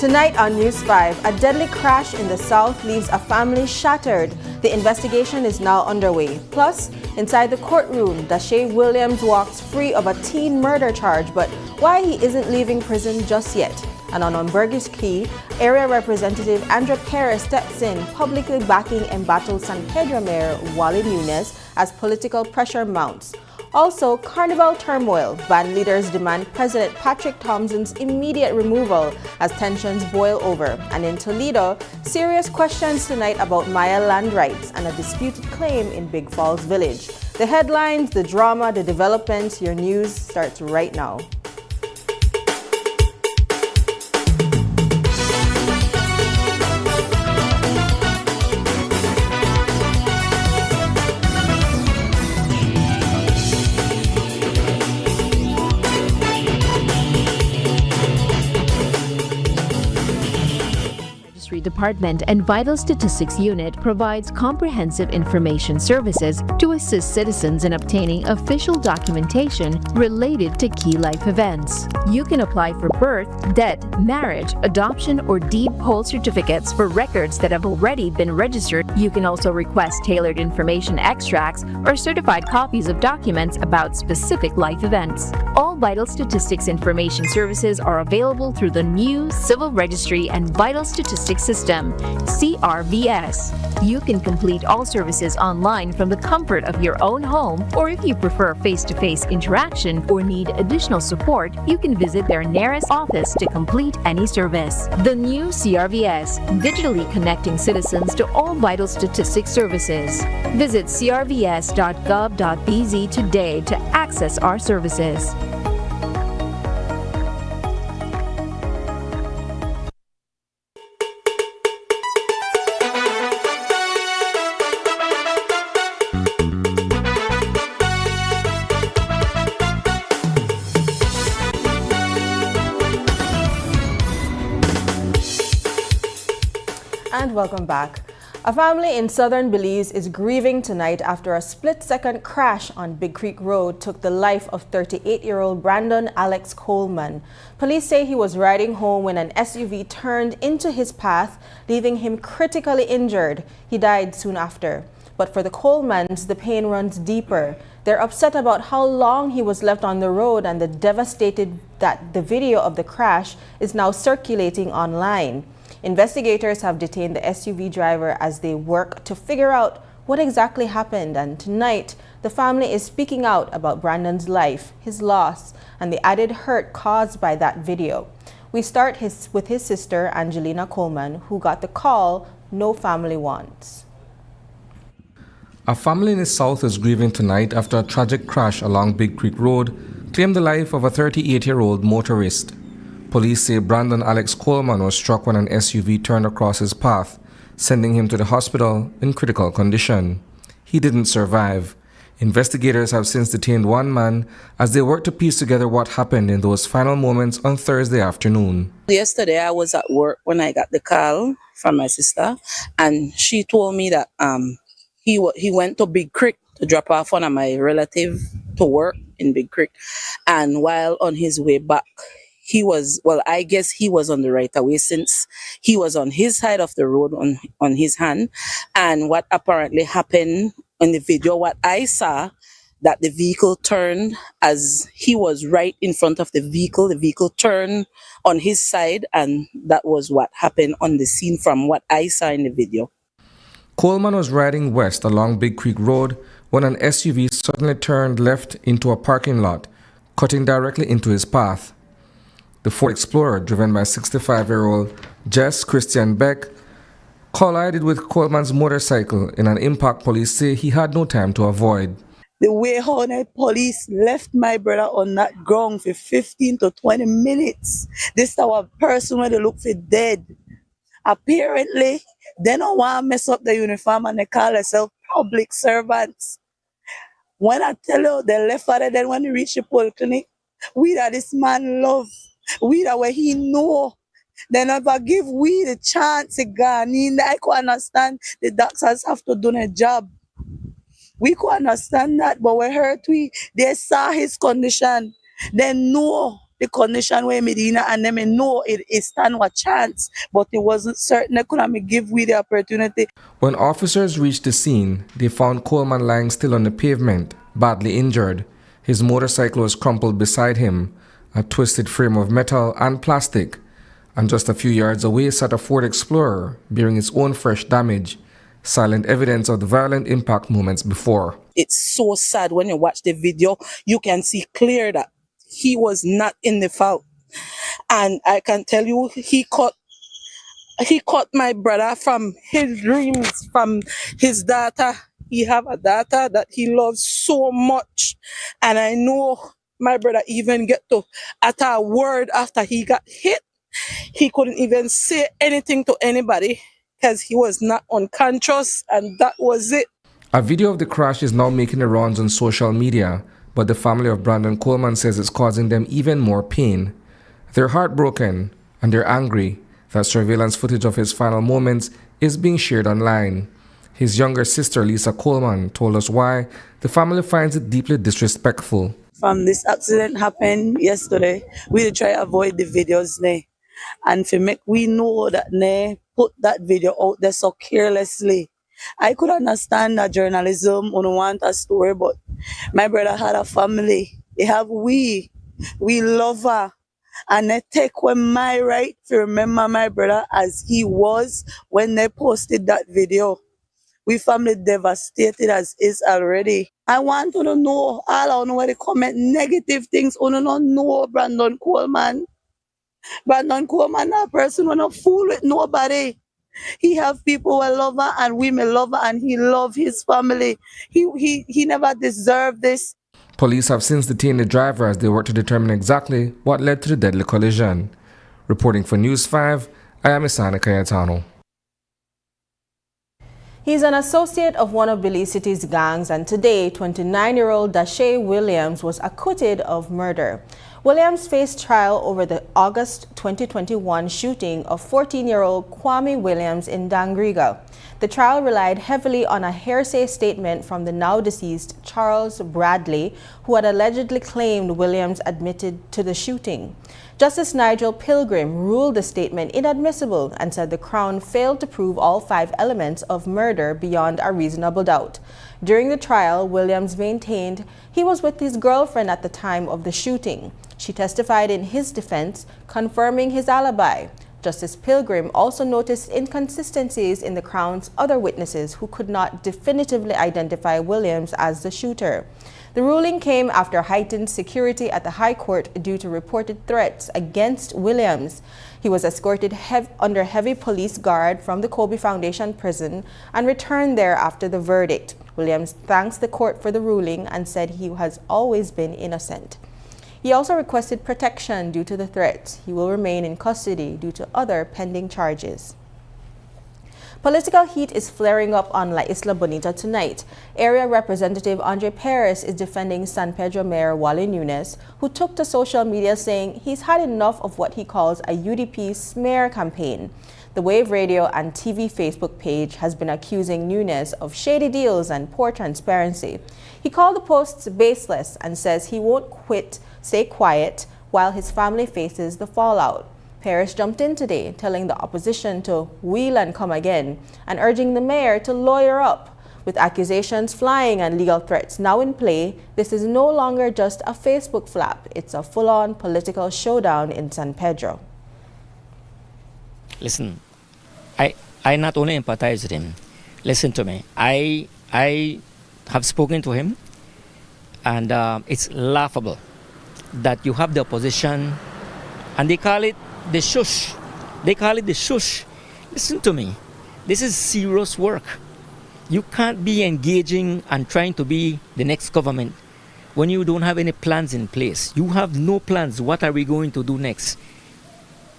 Tonight on News 5, a deadly crash in the south leaves a family shattered. The investigation is now underway. Plus, inside the courtroom, Dashay Williams walks free of a teen murder charge, but why he isn't leaving prison just yet. And on Burgess Key, Area Representative Andrea Perez steps in, publicly backing embattled San Pedro Mayor Wally Nunes as political pressure mounts. Also, carnival turmoil. Band leaders demand President Patrick Thompson's immediate removal as tensions boil over. And in Toledo, serious questions tonight about Maya land rights and a disputed claim in Big Falls Village. The headlines, the drama, the developments, your news starts right now. Department and Vital Statistics Unit provides comprehensive information services to assist citizens in obtaining official documentation related to key life events. You can apply for birth, death, marriage, adoption, or deed poll certificates for records that have already been registered. You can also request tailored information extracts or certified copies of documents about specific life events. All Vital Statistics information services are available through the new Civil Registry and Vital Statistics System, CRVS. You can complete all services online from the comfort of your own home, or if you prefer face-to-face interaction or need additional support, you can visit their nearest office to complete any service. The new CRVS, digitally connecting citizens to all vital statistics services. Visit crvs.gov.bz today to access our services. And welcome back. A family in southern Belize is grieving tonight after a split-second crash on Big Creek Road took the life of 38-year-old Brandon Alex Coleman. Police say he was riding home when an SUV turned into his path, leaving him critically injured. He died soon after. But for the Colemans, the pain runs deeper. They're upset about how long he was left on the road and devastated that the video of the crash is now circulating online. Investigators have detained the SUV driver as they work to figure out what exactly happened. And tonight, the family is speaking out about Brandon's life, his loss, and the added hurt caused by that video. We start with his sister, Angelina Coleman, who got the call no family wants. A family in the south is grieving tonight after a tragic crash along Big Creek Road claimed the life of a 38-year-old motorist. Police say Brandon Alex Coleman was struck when an SUV turned across his path, sending him to the hospital in critical condition. He didn't survive. Investigators have since detained one man as they work to piece together what happened in those final moments on Thursday afternoon. Yesterday I was at work when I got the call from my sister, and she told me that he went to Big Creek to drop off one of my relative to work in Big Creek, and while on his way back, I guess he was on the right of way since he was on his side of the road on his hand. And what apparently happened in the video, what I saw, that the vehicle turned as he was right in front of the vehicle turned on his side, and that was what happened on the scene from what I saw in the video. Coleman was riding west along Big Creek Road when an SUV suddenly turned left into a parking lot, cutting directly into his path. The Ford Explorer, driven by 65-year-old Jess Christian Beck, collided with Coleman's motorcycle in an impact police say he had no time to avoid. The way how the police left my brother on that ground for 15 to 20 minutes, this is our person where they look for dead. Apparently, they don't want to mess up the uniform and they call themselves public servants. When I tell you, they left for it, then when they reach the polyclinic, we that this man love, we that where he know, they never give we the chance again. I could understand the doctors have to do their job. We could understand that, but we heard they saw his condition. They know the condition where Medina and them know it stand a chance, but it wasn't certain they couldn't give we the opportunity. When officers reached the scene, they found Coleman lying still on the pavement, badly injured. His motorcycle was crumpled beside him, a twisted frame of metal and plastic, and just a few yards away sat a Ford Explorer bearing its own fresh damage, silent evidence of the violent impact moments before. It's so sad when you watch the video, you can see clear that he was not in the fault. And I can tell you, he caught my brother from his dreams, from his daughter. He have a daughter that he loves so much. And I know my brother even get to utter a word after he got hit. He couldn't even say anything to anybody because he was not unconscious, and that was it. A video of the crash is now making the rounds on social media, but the family of Brandon Coleman says it's causing them even more pain. They're heartbroken and they're angry that surveillance footage of his final moments is being shared online. His younger sister, Lisa Coleman, told us why the family finds it deeply disrespectful. From this accident happened yesterday, we try to avoid the videos now. And for make we know that they put that video out there so carelessly. I could understand that journalism don't want a story, but my brother had a family. They have we love her. And they take away my right to remember my brother as he was when they posted that video. We family devastated as is already. I want to know, all I know where they comment negative things. I don't know Brandon Coleman. Brandon Coleman, a person who not fool with nobody. He have people who love her and we may love her, and he love his family. He never deserved this. Police have since detained the driver as they work to determine exactly what led to the deadly collision. Reporting for News 5, I am Isani Cayetano. He's an associate of one of Belize City's gangs, and today, 29-year-old Dashay Williams was acquitted of murder. Williams faced trial over the August 2021 shooting of 14-year-old Kwame Williams in Dangriga. The trial relied heavily on a hearsay statement from the now-deceased Charles Bradley, who had allegedly claimed Williams admitted to the shooting. Justice Nigel Pilgrim ruled the statement inadmissible and said the Crown failed to prove all 5 elements of murder beyond a reasonable doubt. During the trial, Williams maintained he was with his girlfriend at the time of the shooting. She testified in his defense, confirming his alibi. Justice Pilgrim also noticed inconsistencies in the Crown's other witnesses who could not definitively identify Williams as the shooter. The ruling came after heightened security at the High Court due to reported threats against Williams. He was escorted under heavy police guard from the Kobe Foundation prison and returned there after the verdict. Williams thanks the court for the ruling and said he has always been innocent. He also requested protection due to the threats. He will remain in custody due to other pending charges. Political heat is flaring up on La Isla Bonita tonight. Area Representative Andre Perez is defending San Pedro Mayor Wally Nunes, who took to social media saying he's had enough of what he calls a UDP smear campaign. The Wave Radio and TV Facebook page has been accusing Nunes of shady deals and poor transparency. He called the posts baseless and says he won't stay quiet while his family faces the fallout. Perez jumped in today, telling the opposition to wheel and come again, and urging the mayor to lawyer up. With accusations flying and legal threats now in play, this is no longer just a Facebook flap. It's a full-on political showdown in San Pedro. Listen, I not only empathize with him. Listen to me. I have spoken to him, and it's laughable that you have the opposition, and they call it the shush. They call it the shush. Listen to me. This is serious work. You can't be engaging and trying to be the next government when you don't have any plans in place. You have no plans. What are we going to do next?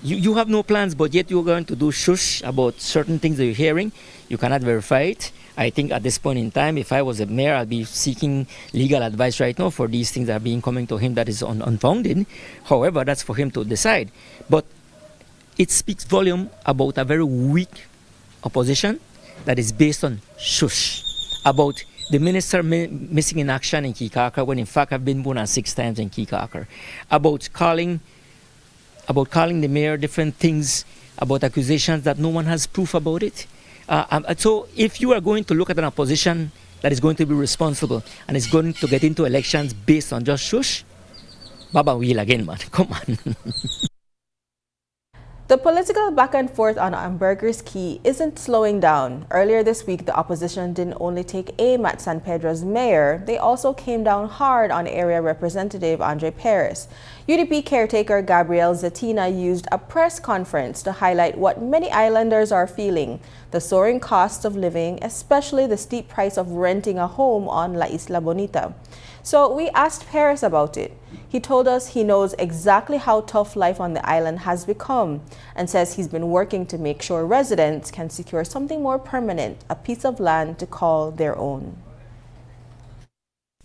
You have no plans, but yet you're going to do shush about certain things that you're hearing. You cannot verify it. I think at this point in time, if I was a mayor, I'd be seeking legal advice right now for these things that are being coming to him that is unfounded. However, that's for him to decide. But it speaks volume about a very weak opposition that is based on shush, about the minister missing in action in Kekauker when in fact I've been more than 6 times in Kekauker, about calling the mayor different things, about accusations that no one has proof about it. So if you are going to look at an opposition that is going to be responsible and is going to get into elections based on just shush, Baba wheel again, man. Come on. The political back and forth on Ambergris Caye isn't slowing down. Earlier this week, the opposition didn't only take aim at San Pedro's mayor, they also came down hard on Area Representative Andre Perez. UDP caretaker Gabriel Zetina used a press conference to highlight what many islanders are feeling: the soaring cost of living, especially the steep price of renting a home on La Isla Bonita. So we asked Perez about it. He told us he knows exactly how tough life on the island has become and says he's been working to make sure residents can secure something more permanent, a piece of land to call their own.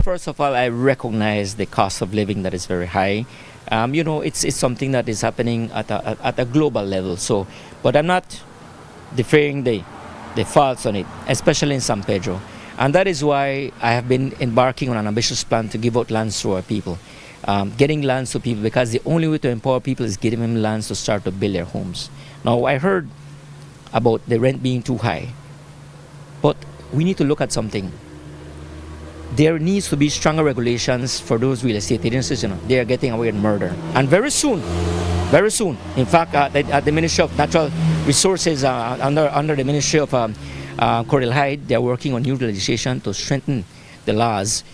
First of all, I recognize the cost of living that is very high. It's something that is happening at a global level. So, but I'm not deferring the faults on it, especially in San Pedro. And that is why I have been embarking on an ambitious plan to give out lands to our people. Getting lands to people, because the only way to empower people is giving them lands to start to build their homes. Now, I heard about the rent being too high, but we need to look at something. There needs to be stronger regulations for those real estate agencies. They are getting away with murder. And very soon, in fact, at the Ministry of Natural Resources, under the Ministry of Cordell Hyde, they are working on new legislation to strengthen the laws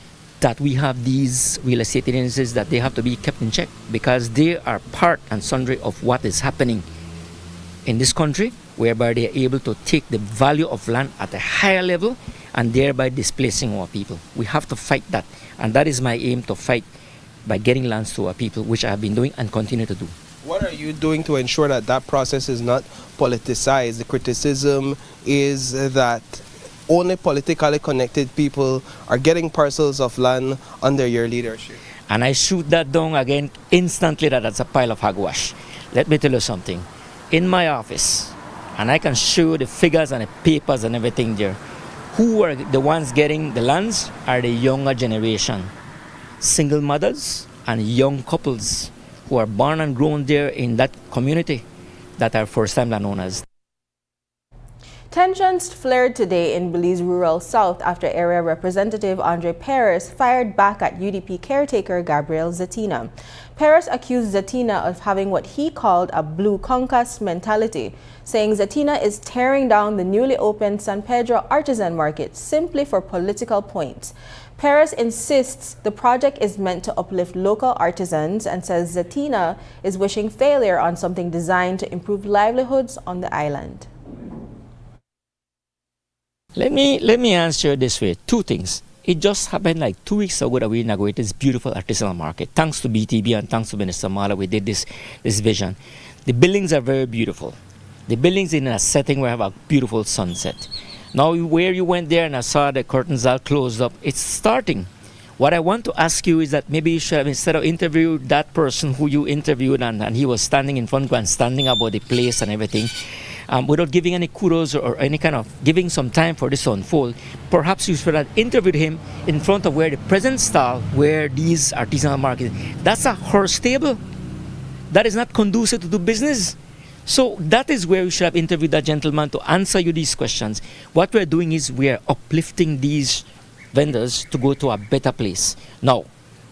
that we have these real estate agencies, that they have to be kept in check, because they are part and sundry of what is happening in this country, whereby they are able to take the value of land at a higher level and thereby displacing our people. We have to fight that, and that is my aim, to fight by getting lands to our people, which I have been doing and continue to do. What are you doing to ensure that that process is not politicized? The criticism is that only politically connected people are getting parcels of land under your leadership. And I shoot that down again instantly, that that's a pile of hogwash. Let me tell you something. In my office, and I can show you the figures and the papers and everything there, who are the ones getting the lands are the younger generation. Single mothers and young couples who are born and grown there in that community that are first-time landowners. Tensions flared today in Belize Rural South after Area Representative Andre Perez fired back at UDP caretaker Gabriel Zetina. Perez accused Zetina of having what he called a blue concus mentality, saying Zetina is tearing down the newly opened San Pedro artisan market simply for political points. Perez insists the project is meant to uplift local artisans and says Zetina is wishing failure on something designed to improve livelihoods on the island. Let me answer this way. Two things. It just happened like 2 weeks ago that we inaugurated this beautiful artisanal market. Thanks to BTB and thanks to Minister Mala, we did this vision. The buildings are very beautiful. The buildings in a setting where we have a beautiful sunset. Now, where you went there and I saw the curtains all closed up, it's starting. What I want to ask you is that maybe you should have, instead of interview that person who you interviewed and he was standing in front and standing about the place and everything, without giving any kudos or any kind of giving some time for this to unfold, perhaps you should have interviewed him in front of where the present stall, where these artisanal markets, that's a horse stable. That is not conducive to do business. So that is where we should have interviewed that gentleman to answer you these questions. What we're doing is we're uplifting these vendors to go to a better place. Now,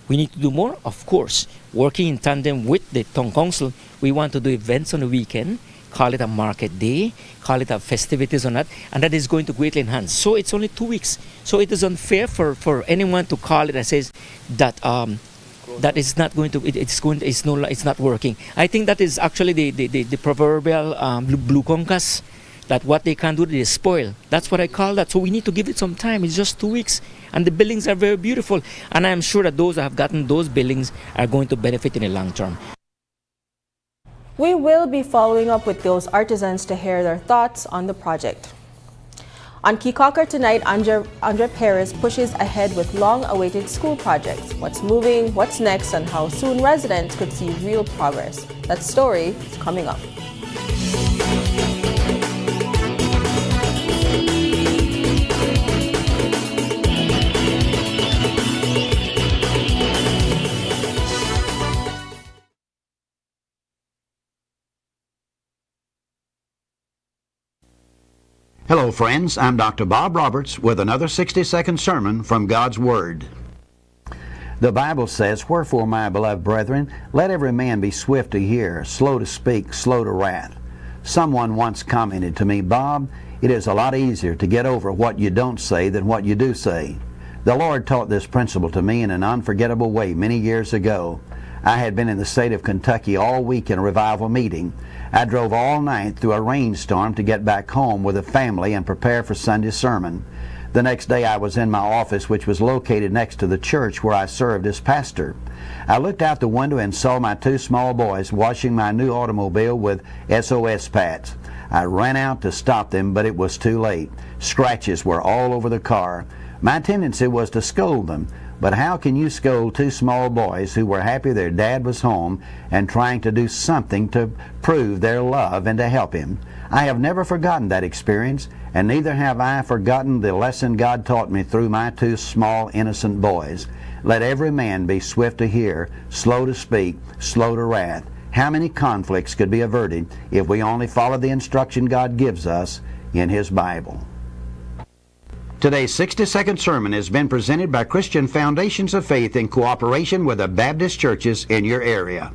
we need to do more, of course. Working in tandem with the town council, we want to do events on the weekend, call it a market day, call it a festivities on that, and that is going to greatly enhance. So it's only 2 weeks. So it is unfair for anyone to call it and says that that is not going to, it's not working. I think that is actually the proverbial blue congas, that what they can do, they spoil. That's what I call that. So we need to give it some time. It's just 2 weeks. And the buildings are very beautiful. And I'm sure that those who have gotten those buildings are going to benefit in the long term. We will be following up with those artisans to hear their thoughts on the project. On Keycocker tonight, Andre Perez pushes ahead with long-awaited school projects. What's moving, what's next, and how soon residents could see real progress. That story is coming up. Hello, friends. I'm Dr. Bob Roberts with another 60-second sermon from God's Word. The Bible says, "Wherefore, my beloved brethren, let every man be swift to hear, slow to speak, slow to wrath." Someone once commented to me, "Bob, it is a lot easier to get over what you don't say than what you do say." The Lord taught this principle to me in an unforgettable way many years ago. I had been in the state of Kentucky all week in a revival meeting. I drove all night through a rainstorm to get back home with a family and prepare for Sunday's sermon. The next day I was in my office, which was located next to the church where I served as pastor. I looked out the window and saw my two small boys washing my new automobile with SOS pads. I ran out to stop them, but it was too late. Scratches were all over the car. My tendency was to scold them. But how can you scold two small boys who were happy their dad was home and trying to do something to prove their love and to help him? I have never forgotten that experience, and neither have I forgotten the lesson God taught me through my two small innocent boys. Let every man be swift to hear, slow to speak, slow to wrath. How many conflicts could be averted if we only followed the instruction God gives us in His Bible? Today's 60-second sermon has been presented by Christian Foundations of Faith in cooperation with the Baptist churches in your area.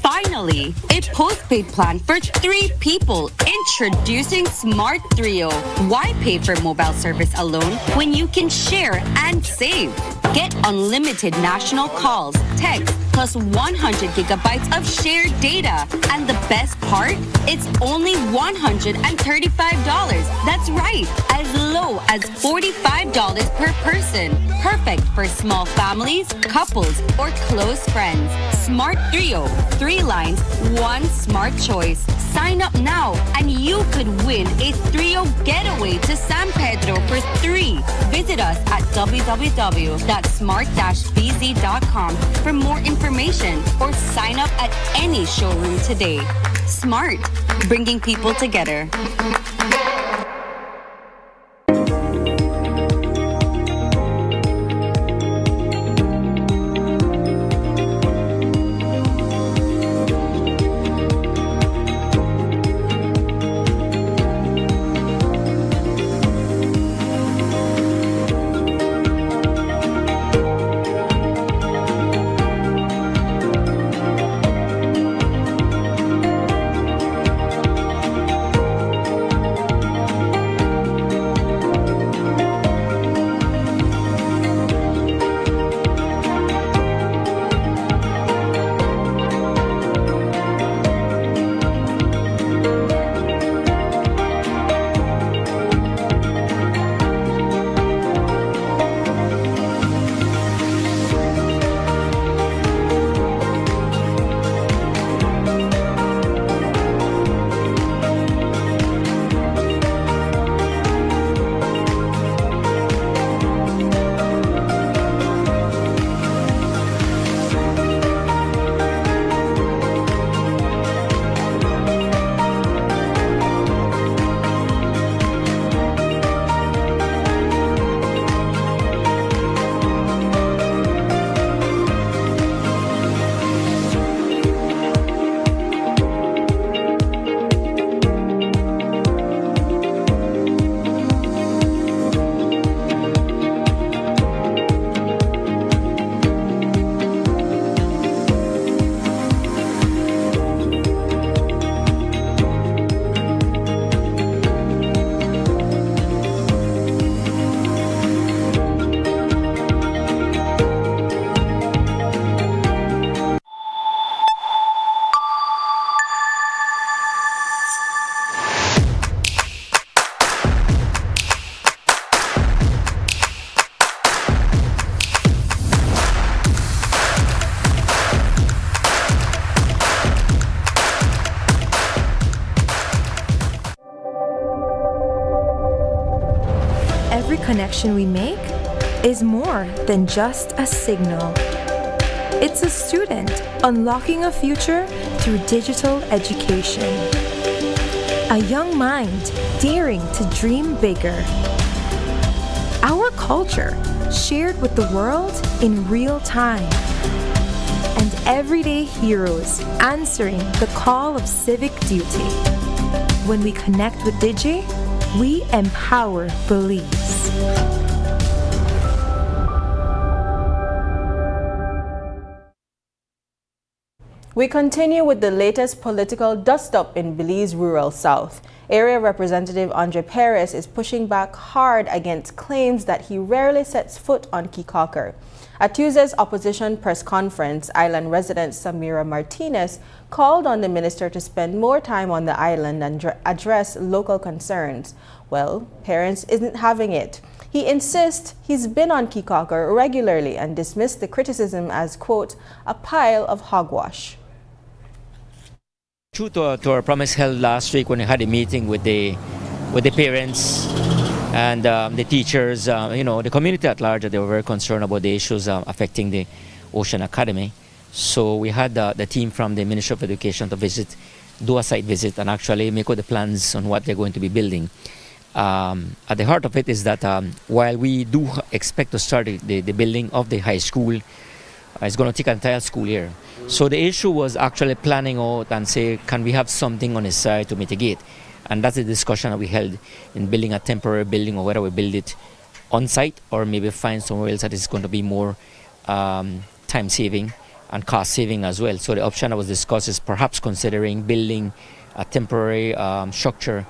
Finally, a postpaid plan for 3 people. Introducing Smart Trio. Why pay for mobile service alone when you can share and save? Get unlimited national calls, text, plus 100 gigabytes of shared data. And the best part? It's only $135. That's right, as low as $45 per person. Perfect for small families, couples, or close friends. Smart Trio. 3 lines, 1 smart choice. Sign up now and you could win a Trio getaway to San Pedro for 3. Visit us at www.smart-bz.com for more information or sign up at any showroom today. Smart, bringing people together. connection we make is more than just a signal. It's a student unlocking a future through digital education. A young mind daring to dream bigger. Our culture shared with the world in real time. And everyday heroes answering the call of civic duty. When we connect with Digi, we empower Belize. We continue with the latest political dust-up in Belize Rural South. Area Representative Andre Perez is pushing back hard against claims that he rarely sets foot on Kikaker. At Tuesday's opposition press conference, island resident Samira Martinez called on the minister to spend more time on the island and address local concerns. Well, Perez isn't having it. He insists he's been on Kikaker regularly and dismissed the criticism as, quote, a pile of hogwash. True to our promise held last week when we had a meeting with the parents and the teachers, the community at large, they were very concerned about the issues affecting the Ocean Academy. So we had the team from the Ministry of Education to do a site visit and actually make all the plans on what they're going to be building. At the heart of it is that while we do expect to start the building of the high school, it's going to take an entire school year. So the issue was actually planning out and say, can we have something on the side to mitigate? And that's the discussion that we held in building a temporary building, or whether we build it on site or maybe find somewhere else that is going to be more time saving and cost saving as well. So the option that was discussed is perhaps considering building a temporary structure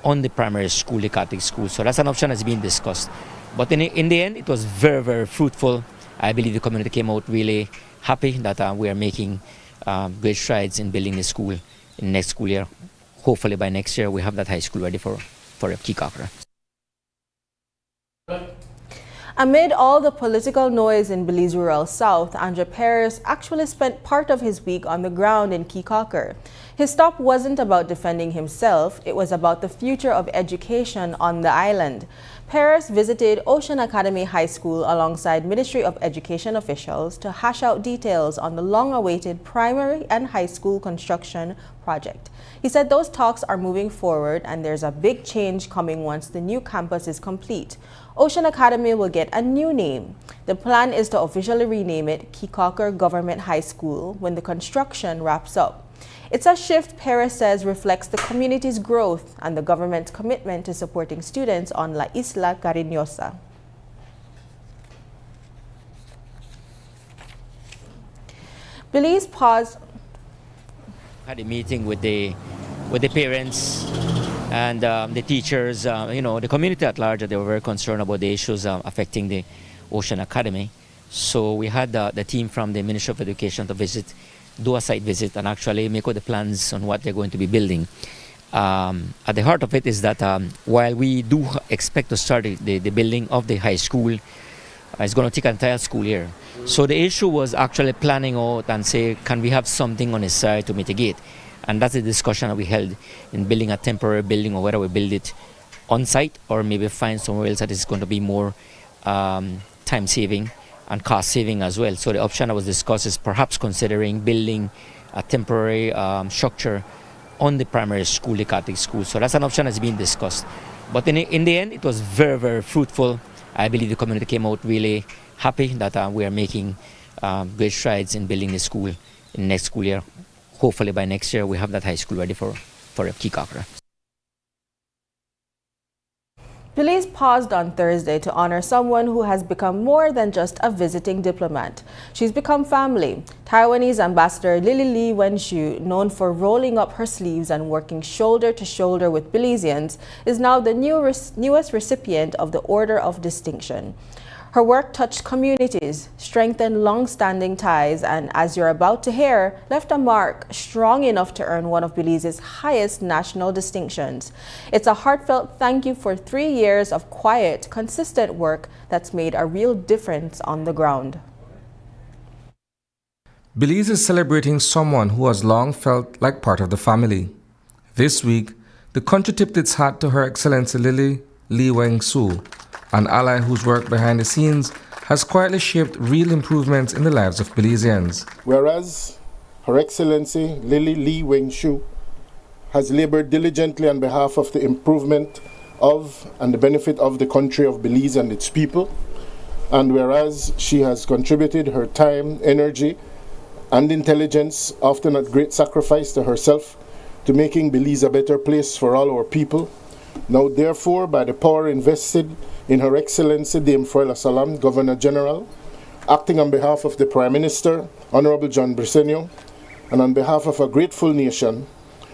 on the primary school, the Catholic school. So that's an option that's being discussed. But in the end, it was very, very fruitful. I believe the community came out really happy that we are making great strides in building the school in next school year. Hopefully by next year we have that high school ready for Kikaker. Amid all the political noise in Belize Rural South, Andre Perez actually spent part of his week on the ground in Kikaker. His stop wasn't about defending himself, it was about the future of education on the island. Perez visited Ocean Academy High School alongside Ministry of Education officials to hash out details on the long-awaited primary and high school construction project. He said those talks are moving forward and there's a big change coming once the new campus is complete. Ocean Academy will get a new name. The plan is to officially rename it Kikaker Government High School when the construction wraps up. It's a shift Perez says reflects the community's growth and the government's commitment to supporting students on La Isla Cariñosa. Belize paused. Had a meeting with the parents and the teachers, the community at large, they were very concerned about the issues affecting the Ocean Academy. So we had the team from the Ministry of Education to do a site visit and actually make all the plans on what they're going to be building. At the heart of it is that while we do expect to start the building of the high school, it's going to take an entire school year. So the issue was actually planning out and say, can we have something on the side to mitigate? And that's the discussion that we held in building a temporary building, or whether we build it on site or maybe find somewhere else that is going to be more time saving and cost saving as well. So the option that was discussed is perhaps considering building a temporary structure on the primary school, the Catholic school. So that's an option that's being discussed. But in the end, it was very, very fruitful. I believe the community came out really happy that we are making great strides in building the school in next school year. Hopefully by next year we have that high school ready for Kikaker. Belize paused on Thursday to honor someone who has become more than just a visiting diplomat. She's become family. Taiwanese Ambassador Lily Lee Wenshu, known for rolling up her sleeves and working shoulder to shoulder with Belizeans, is now the newest recipient of the Order of Distinction. Her work touched communities, strengthened long-standing ties, and as you're about to hear, left a mark strong enough to earn one of Belize's highest national distinctions. It's a heartfelt thank you for 3 years of quiet, consistent work that's made a real difference on the ground. Belize is celebrating someone who has long felt like part of the family. This week, the country tipped its hat to Her Excellency Lily Lee Wenshu, an ally whose work behind the scenes has quietly shaped real improvements in the lives of Belizeans. Whereas Her Excellency Lily Lee Weng Shu has labored diligently on behalf of the improvement of and the benefit of the country of Belize and its people, and whereas she has contributed her time, energy, and intelligence, often at great sacrifice to herself, to making Belize a better place for all our people, now therefore, by the power invested in Her Excellency Dame Froila Salam, Governor General, acting on behalf of the Prime Minister, Honorable John Briceño, and on behalf of a grateful nation,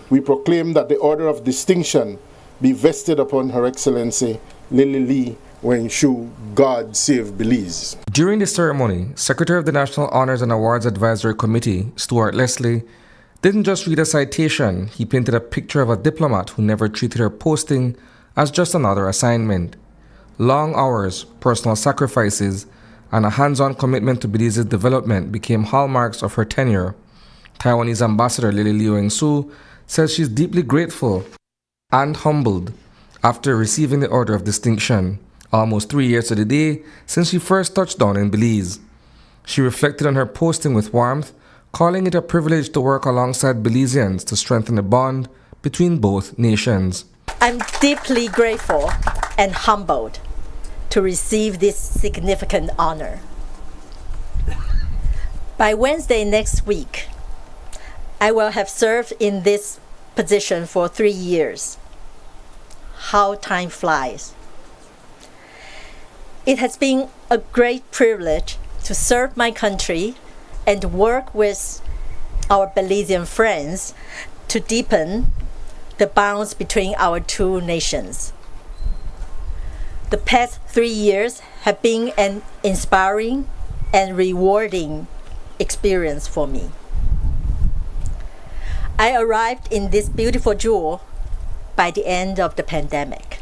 we proclaim that the Order of Distinction be vested upon Her Excellency Lily Lee Weng Shu. God save Belize. During the ceremony, Secretary of the National Honors and Awards Advisory Committee, Stuart Leslie, didn't just read a citation, he painted a picture of a diplomat who never treated her posting as just another assignment. Long hours, personal sacrifices, and a hands-on commitment to Belize's development became hallmarks of her tenure. Taiwanese Ambassador Lily Lee Weng Shu says she's deeply grateful and humbled after receiving the Order of Distinction, almost 3 years to the day since she first touched down in Belize. She reflected on her posting with warmth, calling it a privilege to work alongside Belizeans to strengthen the bond between both nations. I'm deeply grateful and humbled to receive this significant honor. By Wednesday next week, I will have served in this position for 3 years. How time flies. It has been a great privilege to serve my country and work with our Belizean friends to deepen the bonds between our two nations. The past 3 years have been an inspiring and rewarding experience for me. I arrived in this beautiful jewel by the end of the pandemic.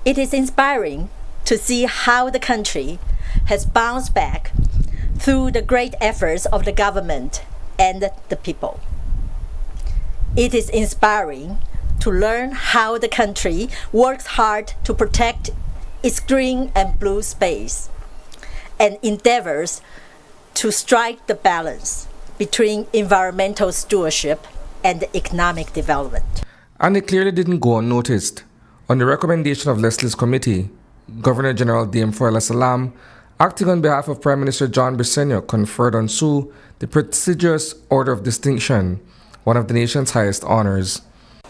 It is inspiring to see how the country has bounced back through the great efforts of the government and the people. It is inspiring to learn how the country works hard to protect its green and blue space and endeavors to strike the balance between environmental stewardship and economic development. And it clearly didn't go unnoticed. On the recommendation of Leslie's committee, Governor General Dame Froila Salam, acting on behalf of Prime Minister John Briceño, conferred on Sue the prestigious Order of Distinction, one of the nation's highest honors.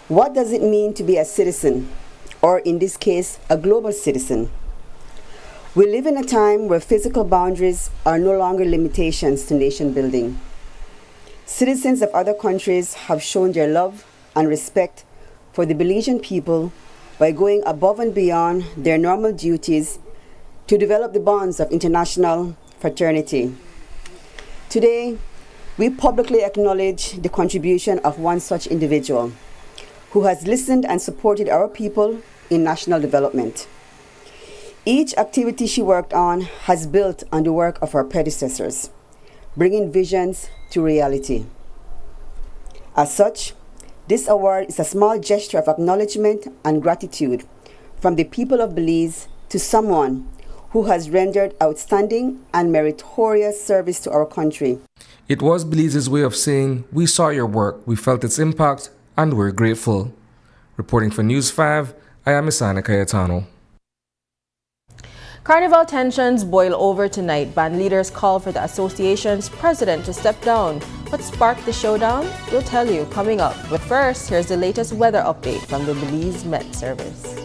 What does it mean to be a citizen, or in this case, a global citizen? We live in a time where physical boundaries are no longer limitations to nation building. Citizens of other countries have shown their love and respect for the Belizean people by going above and beyond their normal duties to develop the bonds of international fraternity. Today, we publicly acknowledge the contribution of one such individual who has listened and supported our people in national development. Each activity she worked on has built on the work of her predecessors, bringing visions to reality. As such, this award is a small gesture of acknowledgement and gratitude from the people of Belize to someone who has rendered outstanding and meritorious service to our country. It was Belize's way of saying, we saw your work, we felt its impact, and we're grateful. Reporting for News 5, I am Isana Cayetano. Carnival tensions boil over tonight. Band leaders call for the association's president to step down. What sparked the showdown? We'll tell you coming up. But first, here's the latest weather update from the Belize Met Service.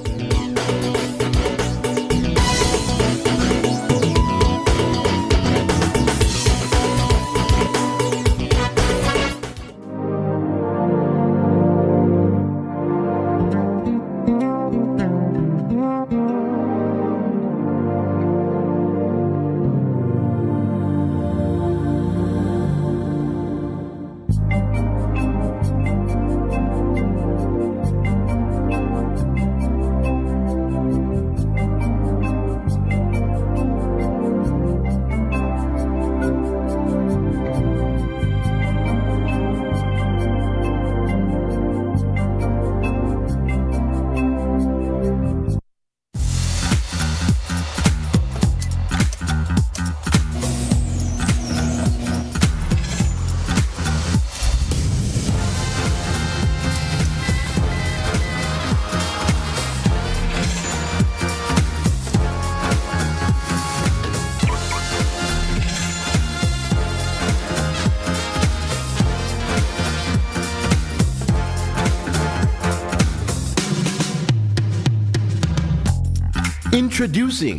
Introducing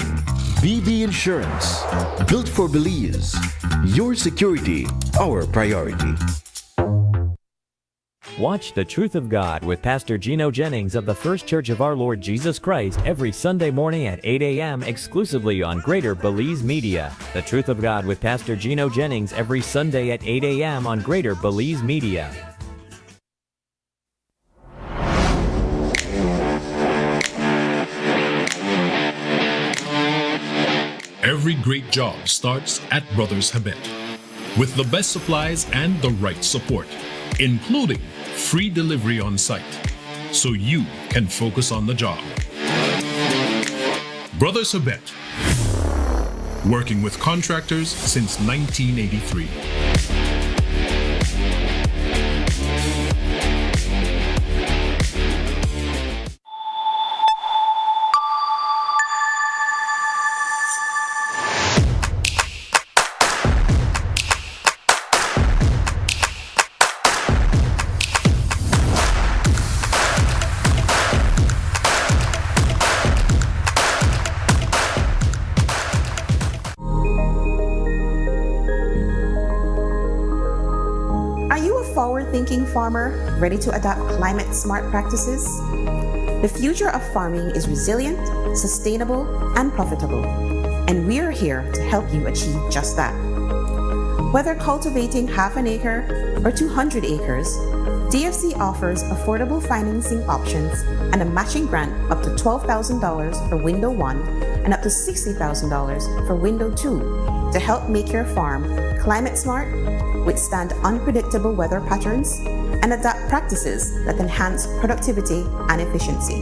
BB Insurance. Built for Belize. Your security, our priority. Watch The Truth of God with Pastor Gino Jennings of the First Church of Our Lord Jesus Christ every Sunday morning at 8 a.m. exclusively on Greater Belize Media. The Truth of God with Pastor Gino Jennings every Sunday at 8 a.m. on Greater Belize Media. Every great job starts at Brothers Habet with the best supplies and the right support, including free delivery on site, so you can focus on the job. Brothers Habet, working with contractors since 1983. Forward-thinking farmer ready to adopt climate-smart practices? The future of farming is resilient, sustainable, and profitable, and we are here to help you achieve just that. Whether cultivating half an acre or 200 acres, DFC offers affordable financing options and a matching grant up to $12,000 for Window 1 and up to $60,000 for Window 2 to help make your farm climate-smart, withstand unpredictable weather patterns, and adopt practices that enhance productivity and efficiency.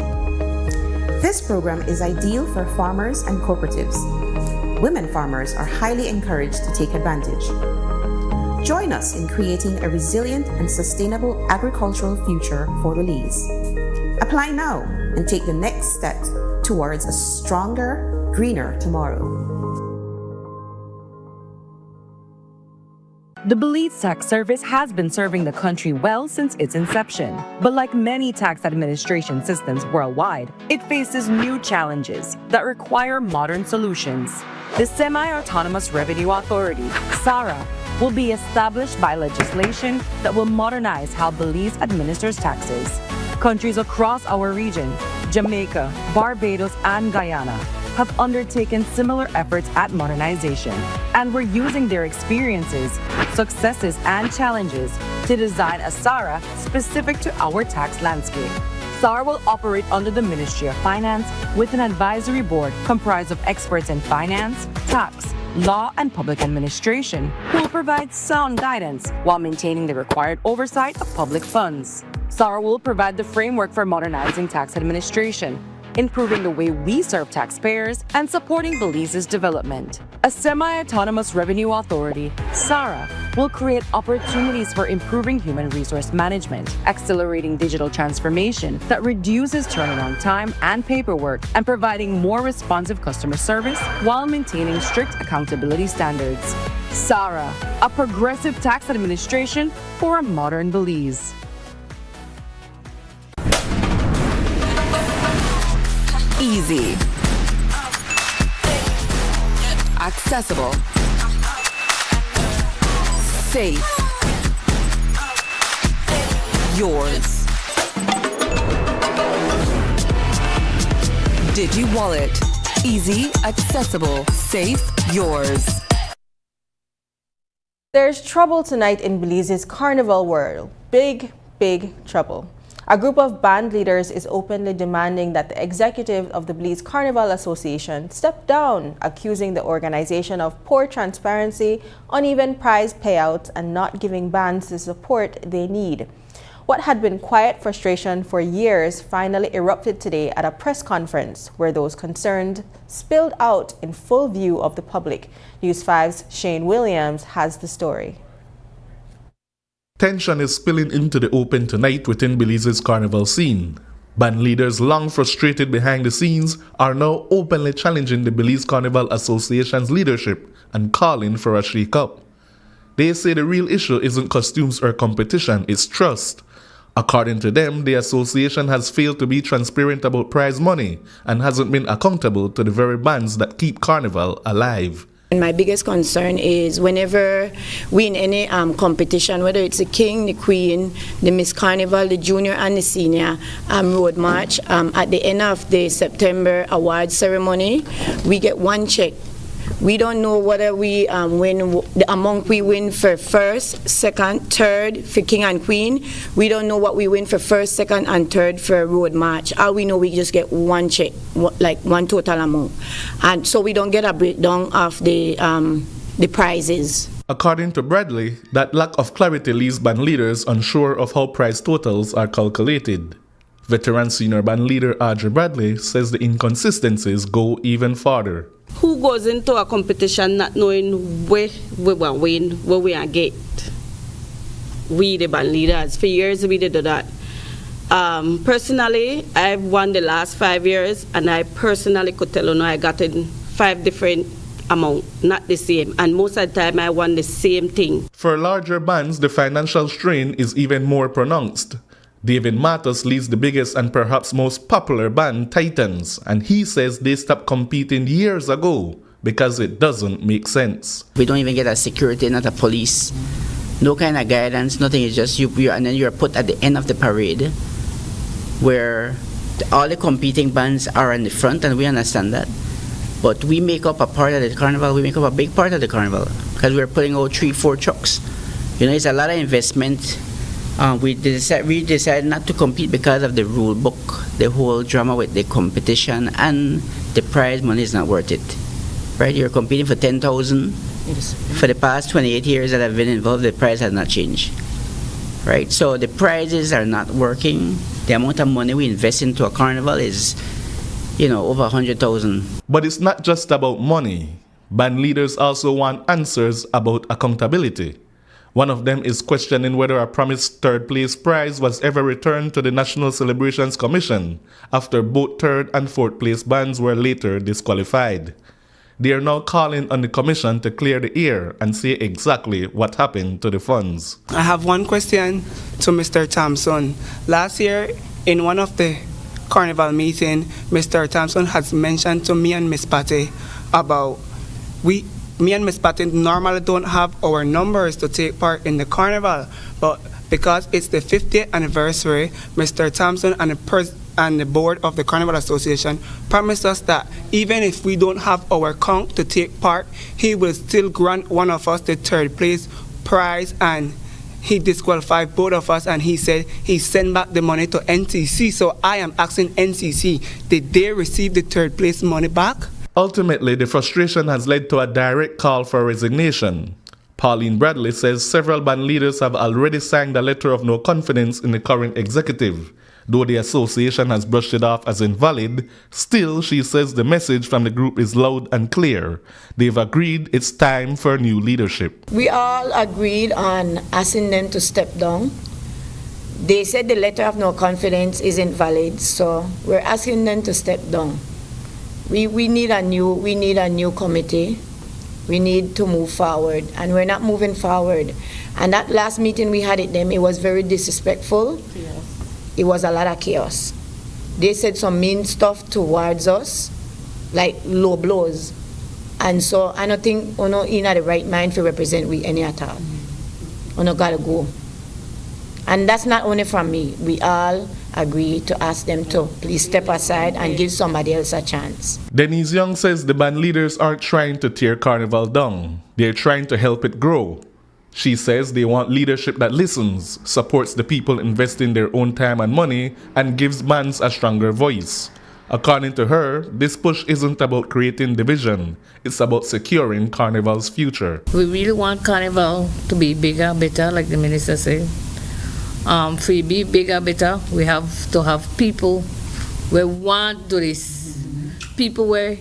This program is ideal for farmers and cooperatives. Women farmers are highly encouraged to take advantage. Join us in creating a resilient and sustainable agricultural future for Belize. Apply now and take the next step towards a stronger, greener tomorrow. The Belize Tax Service has been serving the country well since its inception. But like many tax administration systems worldwide, it faces new challenges that require modern solutions. The Semi-Autonomous Revenue Authority, SARA, will be established by legislation that will modernize how Belize administers taxes. Countries across our region, Jamaica, Barbados, and Guyana, have undertaken similar efforts at modernization, and we're using their experiences, successes, and challenges to design a SARA specific to our tax landscape. SARA will operate under the Ministry of Finance with an advisory board comprised of experts in finance, tax, law, and public administration who will provide sound guidance while maintaining the required oversight of public funds. SARA will provide the framework for modernizing tax administration, improving the way we serve taxpayers, and supporting Belize's development. A semi-autonomous revenue authority, SARA, will create opportunities for improving human resource management, accelerating digital transformation that reduces turnaround time and paperwork, and providing more responsive customer service while maintaining strict accountability standards. SARA, a progressive tax administration for a modern Belize. Easy, accessible, safe, yours. Digi Wallet, easy, accessible, safe, yours. There's trouble tonight in Belize's carnival world. Big, big trouble. A group of band leaders is openly demanding that the executive of the Belize Carnival Association step down, accusing the organization of poor transparency, uneven prize payouts, and not giving bands the support they need. What had been quiet frustration for years finally erupted today at a press conference where those concerned spilled out in full view of the public. News 5's Shane Williams has the story. Tension is spilling into the open tonight within Belize's carnival scene. Band leaders long frustrated behind the scenes are now openly challenging the Belize Carnival Association's leadership and calling for a shake-up. They say the real issue isn't costumes or competition, it's trust. According to them, the association has failed to be transparent about prize money and hasn't been accountable to the very bands that keep Carnival alive. And my biggest concern is whenever we in any competition, whether it's the King, the Queen, the Miss Carnival, the Junior and the Senior Road March, at the end of the September award ceremony, we get one check. We don't know whether we win, the amount we win for first, second, third for King and Queen. We don't know what we win for first, second, and third for Road March. All we know, we just get one check, like one total amount. And so we don't get a breakdown of the prizes. According to Bradley, that lack of clarity leaves band leaders unsure of how prize totals are calculated. Veteran senior band leader Audrey Bradley says the inconsistencies go even farther. Who goes into a competition not knowing where we will win, where we are get? We, the band leaders. For years we did that. Personally, I've won the last 5 years, and I personally could tell you, I got in 5 different amounts, not the same. And most of the time I won the same thing. For larger bands, the financial strain is even more pronounced. David Matos leads the biggest and perhaps most popular band, Titans, and he says they stopped competing years ago because it doesn't make sense. We don't even get a security, not a police, no kind of guidance, nothing. It's just you and then you're put at the end of the parade where all the competing bands are in the front, and we understand that. But we make up a part of the carnival, we make up a big part of the carnival because we're putting out 3-4 trucks. You know, it's a lot of investment. We decided not to compete because of the rule book, the whole drama with the competition, and the prize money is not worth it. Right? You're competing for $10,000. For the past 28 years that I've been involved, the prize has not changed. Right? So the prizes are not working. The amount of money we invest into a carnival is, over $100,000. But it's not just about money. Band leaders also want answers about accountability. One of them is questioning whether a promised third-place prize was ever returned to the National Celebrations Commission after both third and fourth-place bands were later disqualified. They are now calling on the commission to clear the air and say exactly what happened to the funds. I have one question to Mr. Thompson. Last year, in one of the carnival meetings, Mr. Thompson has mentioned to me and Miss Patty about me and Miss Patty normally don't have our numbers to take part in the carnival, but because it's the 50th anniversary, Mr. Thompson and the board of the Carnival Association promised us that even if we don't have our count to take part, he will still grant one of us the third place prize, and he disqualified both of us, and he said he sent back the money to NCC. So I am asking NCC, did they receive the third place money back? Ultimately, the frustration has led to a direct call for resignation. Pauline Bradley says several band leaders have already signed a letter of no confidence in the current executive. Though the association has brushed it off as invalid, still, she says the message from the group is loud and clear. They've agreed it's time for new leadership. We all agreed on asking them to step down. They said the letter of no confidence is invalid, so we're asking them to step down. We need a new committee. We need to move forward, and we're not moving forward. And that last meeting we had with them, it was very disrespectful. Yes. It was a lot of chaos. They said some mean stuff towards us, like low blows. And so I don't think we're not in the right mind to represent we any at all. We not gotta go. And that's not only from me. We all agree to ask them to please step aside and give somebody else a chance. Denise Young says the band leaders aren't trying to tear Carnival down. They're trying to help it grow. She says they want leadership that listens, supports the people investing their own time and money, and gives bands a stronger voice. According to her, this push isn't about creating division. It's about securing Carnival's future. We really want Carnival to be bigger, better, like the minister said. For it be bigger, better, we have to have people where want to do this. People where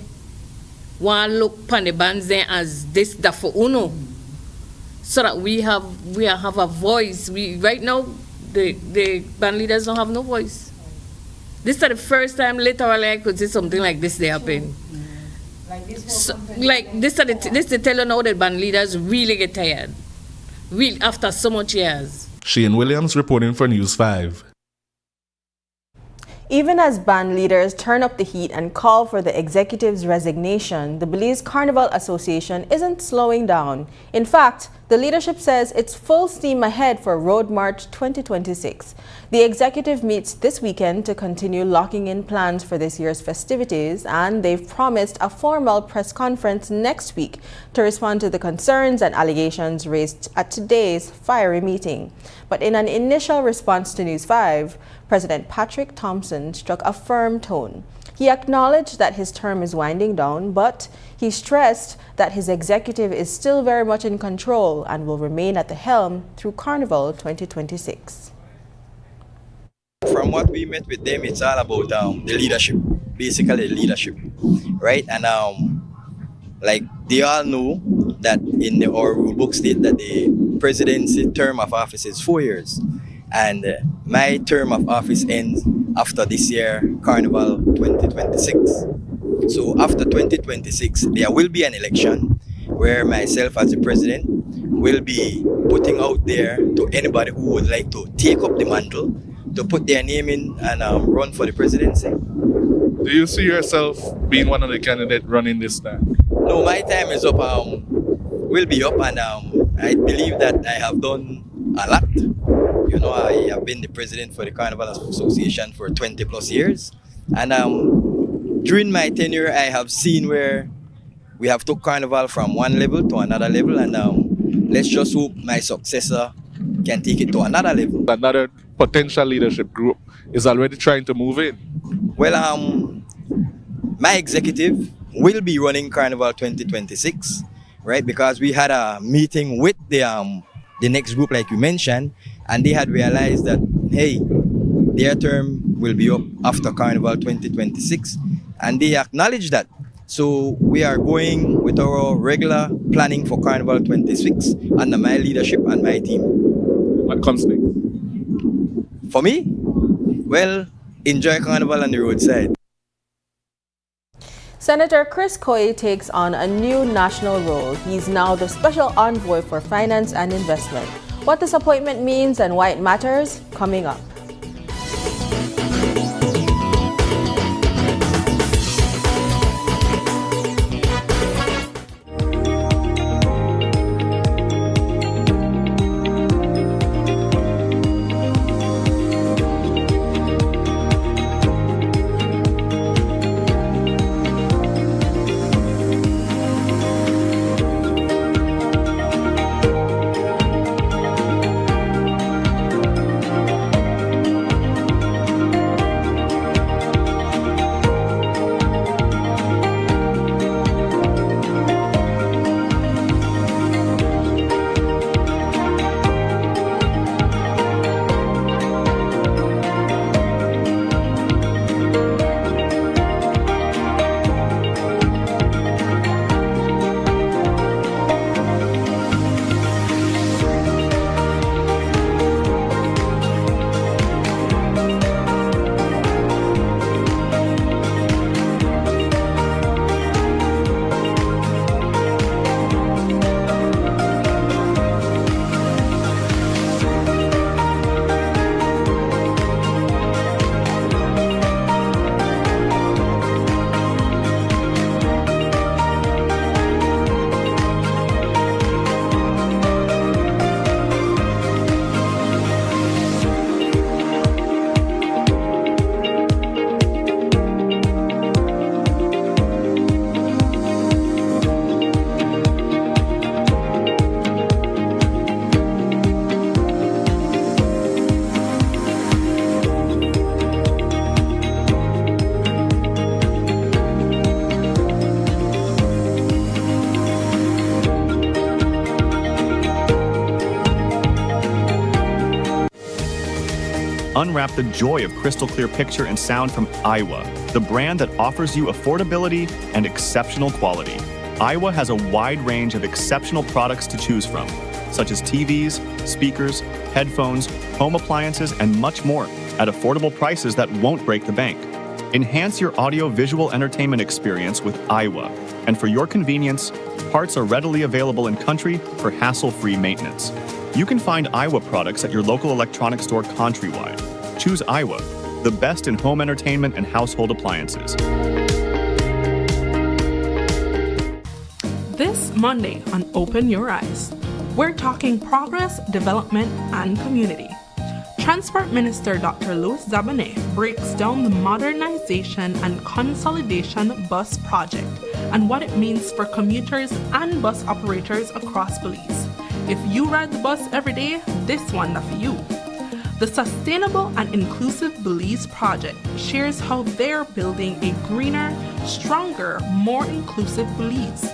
want to look upon the bands there as this, that for UNO. So that we have a voice. Right now, the band leaders don't have no voice. This is the first time literally I could see something like this they happen. This to tell you now that band leaders really get tired. After so much years. Shane Williams reporting for News 5. Even as band leaders turn up the heat and call for the executive's resignation, the Belize Carnival Association isn't slowing down. In fact, the leadership says it's full steam ahead for Road March 2026. The executive meets this weekend to continue locking in plans for this year's festivities, and they've promised a formal press conference next week to respond to the concerns and allegations raised at today's fiery meeting. But in an initial response to News 5, President Patrick Thompson struck a firm tone. He acknowledged that his term is winding down, but he stressed that his executive is still very much in control and will remain at the helm through Carnival 2026. From what we met with them, it's all about the leadership, basically the leadership, right? And like they all know that in our rule book state that the president's term of office is 4 years. And my term of office ends after this year, Carnival 2026. So after 2026, there will be an election where myself as the president will be putting out there to anybody who would like to take up the mantle, to put their name in and run for the presidency. Do you see yourself being one of the candidates running this time? No, my time is up. Will be up, and I believe that I have done a lot. You know, I have been the president for the Carnival Association for 20 plus years. And during my tenure, I have seen where we have took Carnival from one level to another level. And let's just hope my successor can take it to another level. Another potential leadership group is already trying to move in. Well, my executive will be running Carnival 2026, right? Because we had a meeting with the next group, like you mentioned, and they had realized that, hey, their term will be up after Carnival 2026, and they acknowledged that. So we are going with our regular planning for Carnival 26 under my leadership and my team. What comes next? For me? Well, enjoy Carnival on the roadside. Senator Chris Coy takes on a new national role. He's now the Special Envoy for Finance and Investment. What this appointment means and why it matters, coming up. Unwrap the joy of crystal clear picture and sound from Aiwa, the brand that offers you affordability and exceptional quality. Aiwa has a wide range of exceptional products to choose from, such as TVs, speakers, headphones, home appliances, and much more at affordable prices that won't break the bank. Enhance your audio-visual entertainment experience with Aiwa, and for your convenience, parts are readily available in country for hassle-free maintenance. You can find Aiwa products at your local electronics store countrywide. Choose Aiwa, the best in home entertainment and household appliances. This Monday on Open Your Eyes, we're talking progress, development, and community. Transport Minister Dr. Louis Zabane breaks down the modernization and consolidation bus project and what it means for commuters and bus operators across Belize. If you ride the bus every day, this one is for you. The Sustainable and Inclusive Belize project shares how they're building a greener, stronger, more inclusive Belize.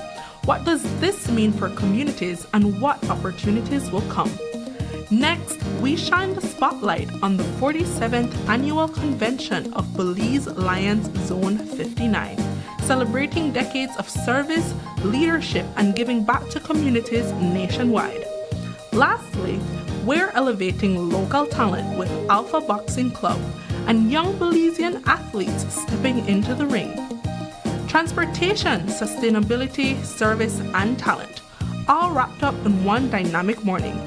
What does this mean for communities and what opportunities will come? Next, we shine the spotlight on the 47th Annual Convention of Belize Lions Zone 59, celebrating decades of service, leadership, and giving back to communities nationwide. Lastly, we're elevating local talent with Alpha Boxing Club and young Belizean athletes stepping into the ring. Transportation, sustainability, service, and talent, all wrapped up in one dynamic morning.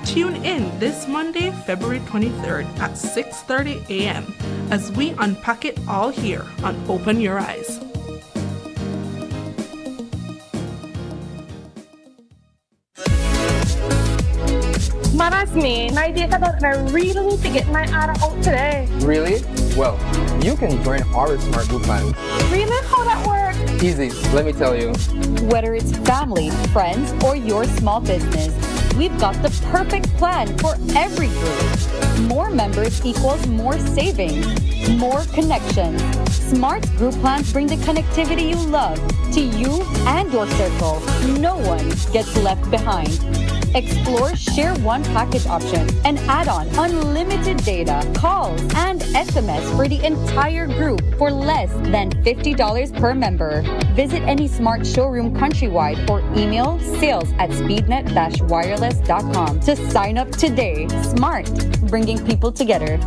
Tune in this Monday, February 23rd at 6:30 a.m. as we unpack it all here on Open Your Eyes. Man, that's me. My data done, and I really need to get my order out today. Really? Well, you can join our Smart Group plan. Really? How that works? Easy, let me tell you. Whether it's family, friends, or your small business, we've got the perfect plan for every group. More members equals more savings, more connections. Smart Group plans bring the connectivity you love to you and your circle. No one gets left behind. Explore Share One package option and add on unlimited data, calls, and SMS for the entire group for less than $50 per member. Visit any Smart showroom countrywide or email sales@speednet-wireless.com to sign up today. Smart, bringing people together.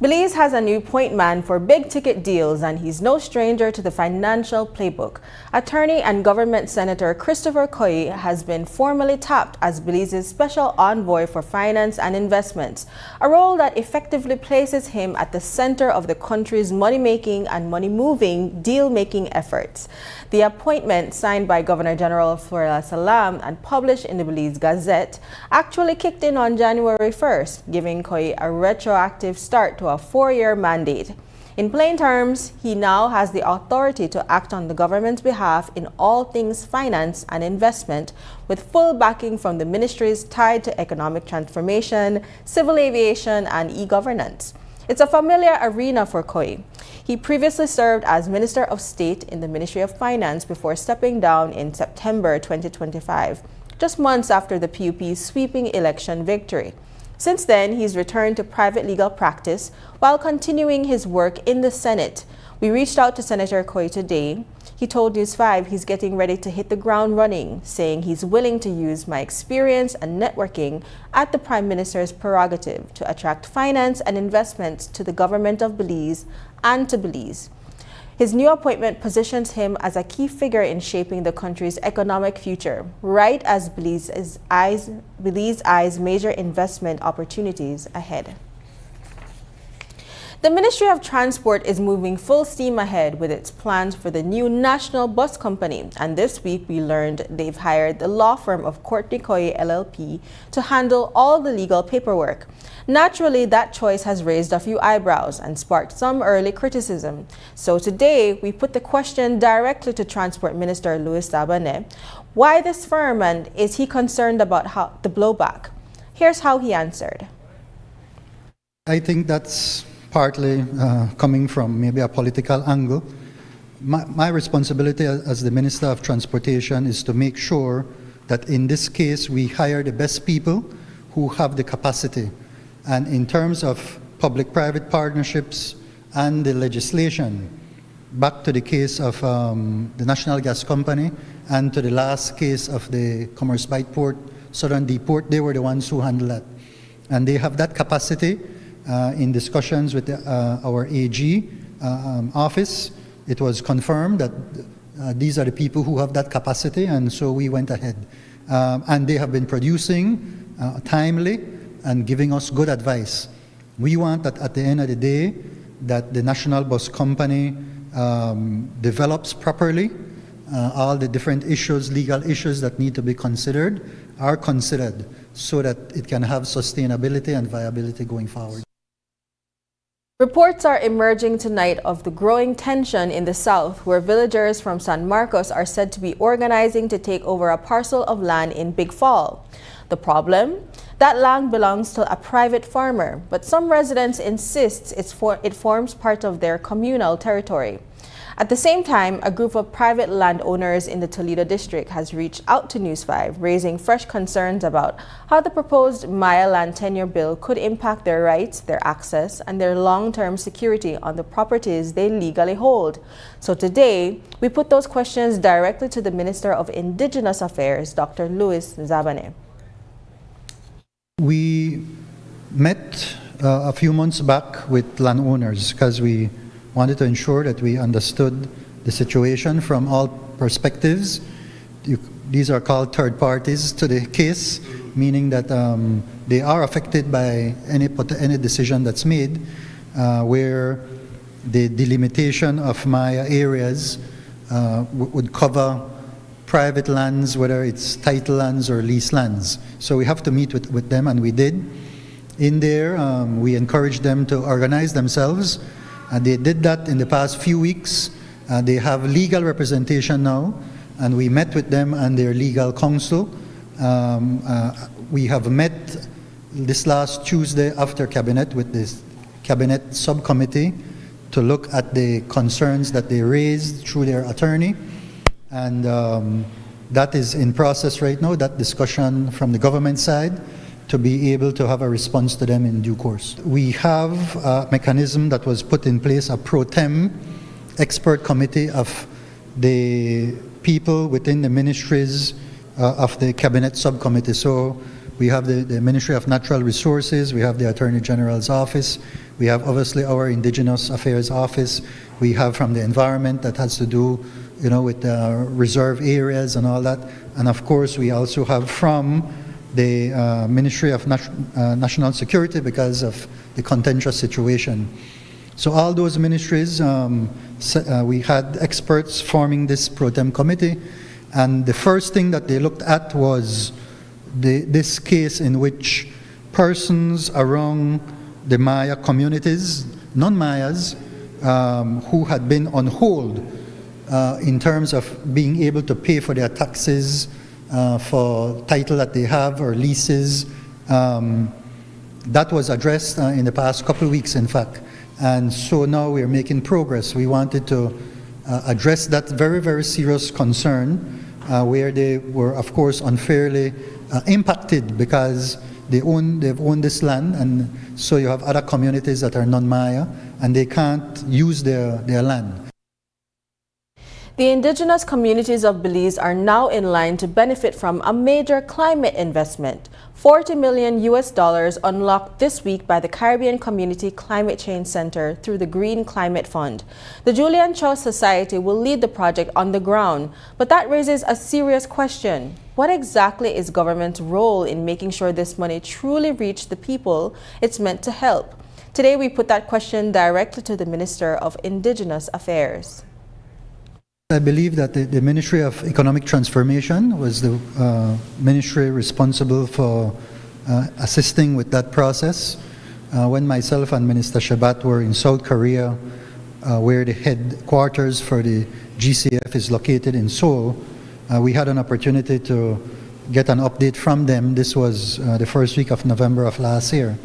Belize has a new point man for big-ticket deals, and he's no stranger to the financial playbook. Attorney and Government Senator Christopher Koyi has been formally tapped as Belize's special envoy for finance and investments, a role that effectively places him at the center of the country's money-making and money-moving deal-making efforts. The appointment, signed by Governor General Flora Salam and published in the Belize Gazette, actually kicked in on January 1st, giving Koyi a retroactive start to a 4-year mandate. In plain terms, he now has the authority to act on the government's behalf in all things finance and investment, with full backing from the ministries tied to economic transformation, civil aviation, and e-governance. It's a familiar arena for Koyi. He previously served as Minister of State in the Ministry of Finance before stepping down in September 2025, just months after the PUP's sweeping election victory. Since then, he's returned to private legal practice while continuing his work in the Senate. We reached out to Senator Koyi today. He told News 5 he's getting ready to hit the ground running, saying he's willing to use my experience and networking at the Prime Minister's prerogative to attract finance and investments to the government of Belize and to Belize. His new appointment positions him as a key figure in shaping the country's economic future, right as Belize eyes major investment opportunities ahead. The Ministry of Transport is moving full steam ahead with its plans for the new national bus company, and this week we learned they've hired the law firm of Courtney Koyi LLP to handle all the legal paperwork. Naturally, that choice has raised a few eyebrows and sparked some early criticism. So today, we put the question directly to Transport Minister Louis Zabane. Why this firm, and is he concerned about the blowback? Here's how he answered. I think that's partly coming from maybe a political angle. My responsibility as the Minister of Transportation is to make sure that in this case we hire the best people who have the capacity. And in terms of public-private partnerships and the legislation, back to the case of the National Gas Company and to the last case of the Commerce Bight Port, Southern Deep Port, they were the ones who handled that. And they have that capacity. In discussions with our AG office, it was confirmed that these are the people who have that capacity, and so we went ahead. And they have been producing timely and giving us good advice. We want that at the end of the day that the National Bus Company develops properly. All the different issues, legal issues that need to be considered are considered so that it can have sustainability and viability going forward. Reports are emerging tonight of the growing tension in the south, where villagers from San Marcos are said to be organizing to take over a parcel of land in Big Fall. The problem? That land belongs to a private farmer, but some residents insist it forms part of their communal territory. At the same time, a group of private landowners in the Toledo district has reached out to News 5, raising fresh concerns about how the proposed Maya land tenure bill could impact their rights, their access, and their long-term security on the properties they legally hold. So today, we put those questions directly to the Minister of Indigenous Affairs, Dr. Louis Zabane. We met a few months back with landowners because we wanted to ensure that we understood the situation from all perspectives. These are called third parties to the case, meaning that they are affected by any decision that's made where the delimitation of Maya areas would cover private lands, whether it's title lands or lease lands. So we have to meet with them, and we did. In there, we encouraged them to organize themselves. They did that in the past few weeks. They have legal representation now, and we met with them and their legal counsel. We have met this last Tuesday after Cabinet with this Cabinet subcommittee to look at the concerns that they raised through their attorney. And that is in process right now, that discussion from the government side, to be able to have a response to them in due course. We have a mechanism that was put in place, a pro tem expert committee of the people within the ministries of the Cabinet subcommittee. So we have the Ministry of Natural Resources, we have the Attorney General's office, we have obviously our Indigenous Affairs office, we have from the environment that has to do with reserve areas and all that, and of course we also have from the Ministry of National Security because of the contentious situation. So all those ministries, we had experts forming this pro tem committee, and the first thing that they looked at was this case in which persons around the Maya communities, non-Mayas, who had been on hold in terms of being able to pay for their taxes, for title that they have or leases. That was addressed in the past couple of weeks, in fact. And so now we're making progress. We wanted to address that very, very serious concern where they were, of course, unfairly impacted because they've owned this land, and so you have other communities that are non-Maya and they can't use their land. The indigenous communities of Belize are now in line to benefit from a major climate investment. $40 million unlocked this week by the Caribbean Community Climate Change Center through the Green Climate Fund. The Julian Chow Society will lead the project on the ground, but that raises a serious question. What exactly is government's role in making sure this money truly reaches the people it's meant to help? Today we put that question directly to the Minister of Indigenous Affairs. I believe that the Ministry of Economic Transformation was the ministry responsible for assisting with that process. When myself and Minister Shabat were in South Korea, where the headquarters for the GCF is located in Seoul, we had an opportunity to get an update from them. This was the first week of November of last year.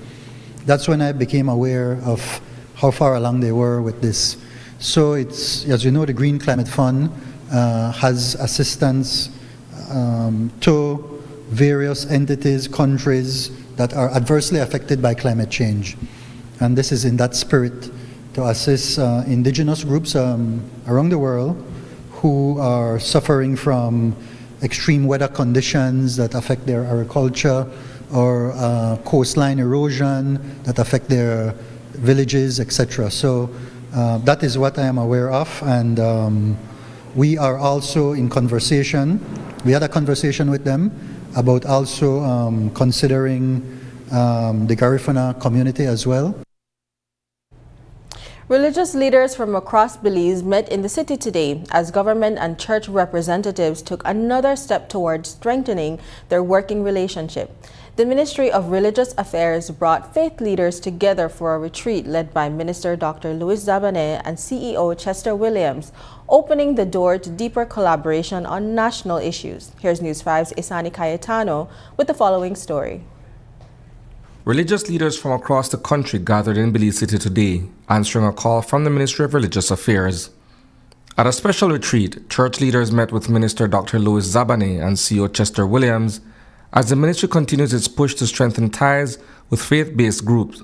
That's when I became aware of how far along they were with this. So it's, as you know, the Green Climate Fund has assistance to various entities, countries that are adversely affected by climate change. And this is in that spirit to assist indigenous groups around the world who are suffering from extreme weather conditions that affect their agriculture, or coastline erosion that affect their villages, etc. So that is what I am aware of, and we are also in conversation. We had a conversation with them about also considering the Garifuna community as well. Religious leaders from across Belize met in the city today as government and church representatives took another step towards strengthening their working relationship. The Ministry of Religious Affairs brought faith leaders together for a retreat led by Minister Dr. Louis Zabane and CEO Chester Williams, opening the door to deeper collaboration on national issues. Here's News 5's Isani Cayetano with the following story. Religious leaders from across the country gathered in Belize City today, answering a call from the Ministry of Religious Affairs. At a special retreat, church leaders met with Minister Dr. Louis Zabane and CEO Chester Williams as the ministry continues its push to strengthen ties with faith-based groups.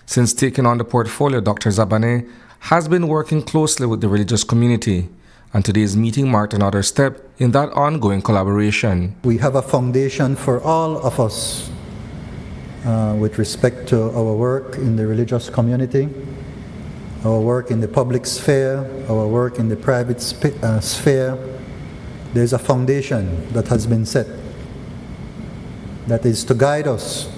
Since taking on the portfolio, Dr. Zabane has been working closely with the religious community, and today's meeting marked another step in that ongoing collaboration. We have a foundation for all of us with respect to our work in the religious community, our work in the public sphere, our work in the private sphere. There's a foundation that has been set that is to guide us,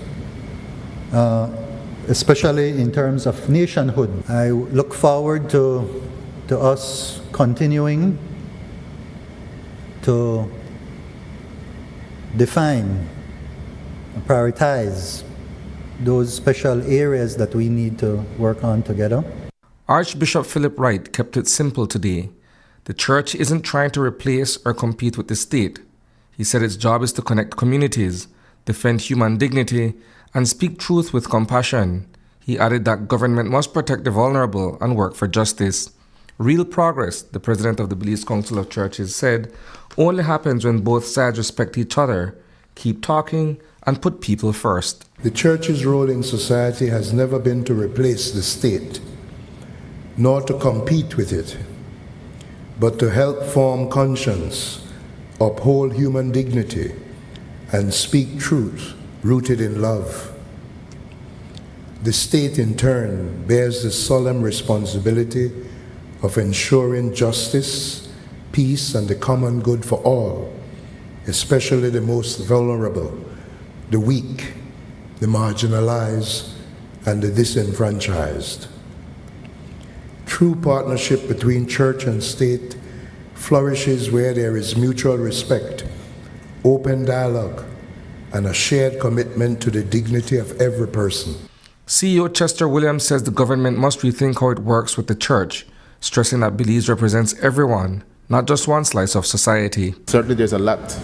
especially in terms of nationhood. I look forward to us continuing to define, prioritize those special areas that we need to work on together. Archbishop Philip Wright kept it simple today. The church isn't trying to replace or compete with the state. He said its job is to connect communities, defend human dignity, and speak truth with compassion. He added that government must protect the vulnerable and work for justice. Real progress, the president of the Belize Council of Churches said, only happens when both sides respect each other, keep talking, and put people first. The church's role in society has never been to replace the state, nor to compete with it, but to help form conscience, uphold human dignity, and speak truth rooted in love. The state, in turn, bears the solemn responsibility of ensuring justice, peace, and the common good for all, especially the most vulnerable, the weak, the marginalized, and the disenfranchised. True partnership between church and state flourishes where there is mutual respect, open dialogue, and a shared commitment to the dignity of every person. CEO Chester Williams says the government must rethink how it works with the church, stressing that Belize represents everyone, not just one slice of society. Certainly there's a lot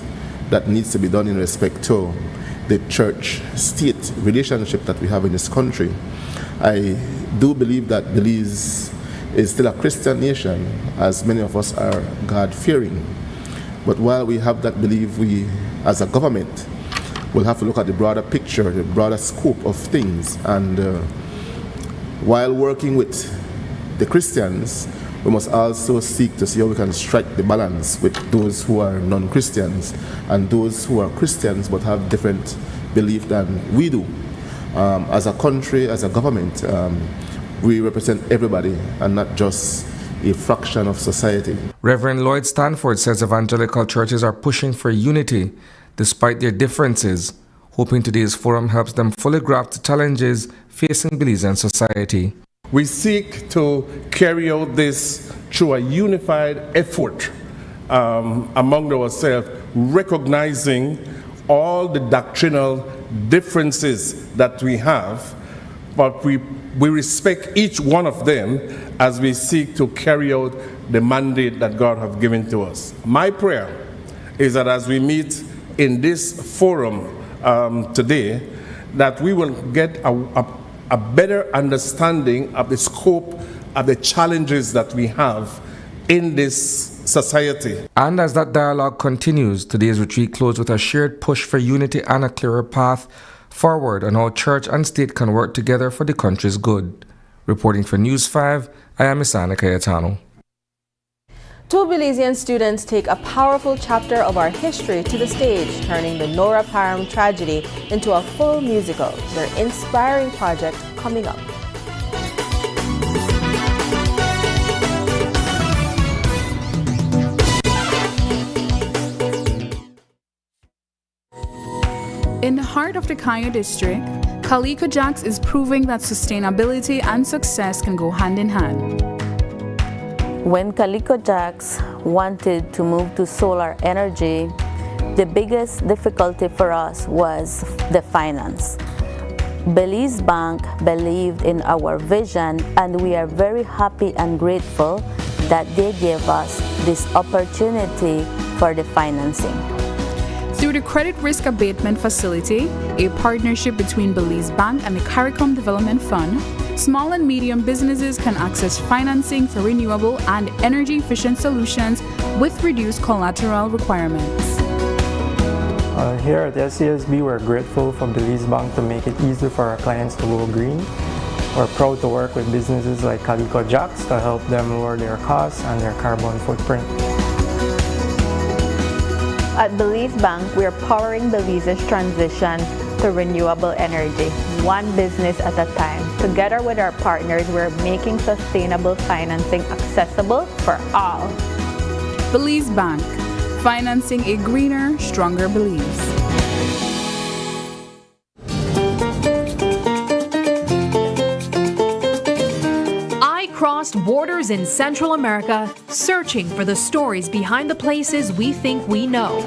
that needs to be done in respect to the church-state relationship that we have in this country. I do believe that Belize is still a Christian nation, as many of us are God-fearing. But while we have that belief, we, as a government, will have to look at the broader picture, the broader scope of things. And while working with the Christians, we must also seek to see how we can strike the balance with those who are non-Christians and those who are Christians but have different belief than we do. As a country, as a government, we represent everybody and not just a fraction of society. Reverend Lloyd Stanford says evangelical churches are pushing for unity despite their differences, hoping today's forum helps them fully grasp the challenges facing Belizean society. We seek to carry out this through a unified effort among ourselves, recognizing all the doctrinal differences that we have, but we respect each one of them as we seek to carry out the mandate that God has given to us. My prayer is that as we meet in this forum today, that we will get a better understanding of the scope of the challenges that we have in this society. And as that dialogue continues, today's retreat closed with a shared push for unity and a clearer path forward on how church and state can work together for the country's good. Reporting for News 5, I am Isana Cayetano. Two Belizean students take a powerful chapter of our history to the stage, turning the Nora Parham tragedy into a full musical. Their inspiring project coming up. In the heart of the Kaya district, Calico Jacks is proving that sustainability and success can go hand in hand. When Calico Jacks wanted to move to solar energy, the biggest difficulty for us was the finance. Belize Bank believed in our vision, and we are very happy and grateful that they gave us this opportunity for the financing. Through the Credit Risk Abatement Facility, a partnership between Belize Bank and the CARICOM Development Fund, small and medium businesses can access financing for renewable and energy-efficient solutions with reduced collateral requirements. Here at SCSB, we're grateful for Belize Bank to make it easy for our clients to go green. We're proud to work with businesses like Calico Jacks to help them lower their costs and their carbon footprint. At Belize Bank, we are powering Belize's transition to renewable energy, one business at a time. Together with our partners, we're making sustainable financing accessible for all. Belize Bank, financing a greener, stronger Belize. I crossed borders in Central America, searching for the stories behind the places we think we know.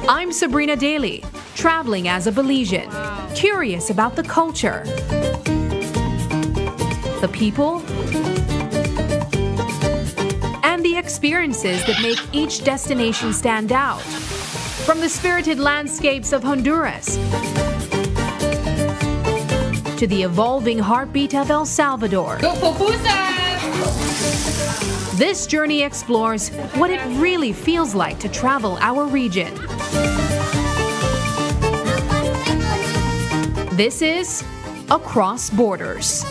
I'm Sabrina Daly, traveling as a Belizean, curious about the culture, the people, and the experiences that make each destination stand out. From the spirited landscapes of Honduras to the evolving heartbeat of El Salvador. Go pupusas! This journey explores what it really feels like to travel our region. This is Across Borders.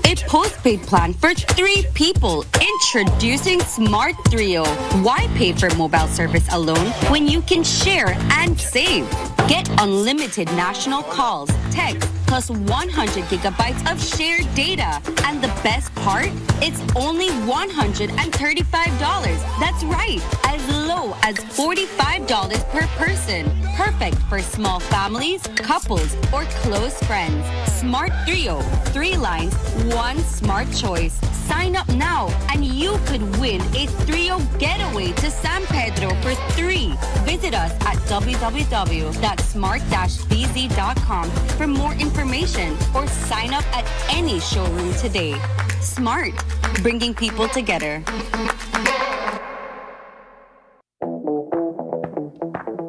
A postpaid plan for 3 people. Introducing Smart Trio. Why pay for mobile service alone when you can share and save? Get unlimited national calls, text, plus 100 gigabytes of shared data. And the best part? It's only $135. That's right, as low as $45 per person. Perfect for small families, couples, or close friends. Smart Trio. 3 lines, 1 smart choice. Sign up now and you could win a Trio getaway to San Pedro for 3. Visit us at www.smart-bz.com for more information or sign up at any showroom today. Smart, bringing people together.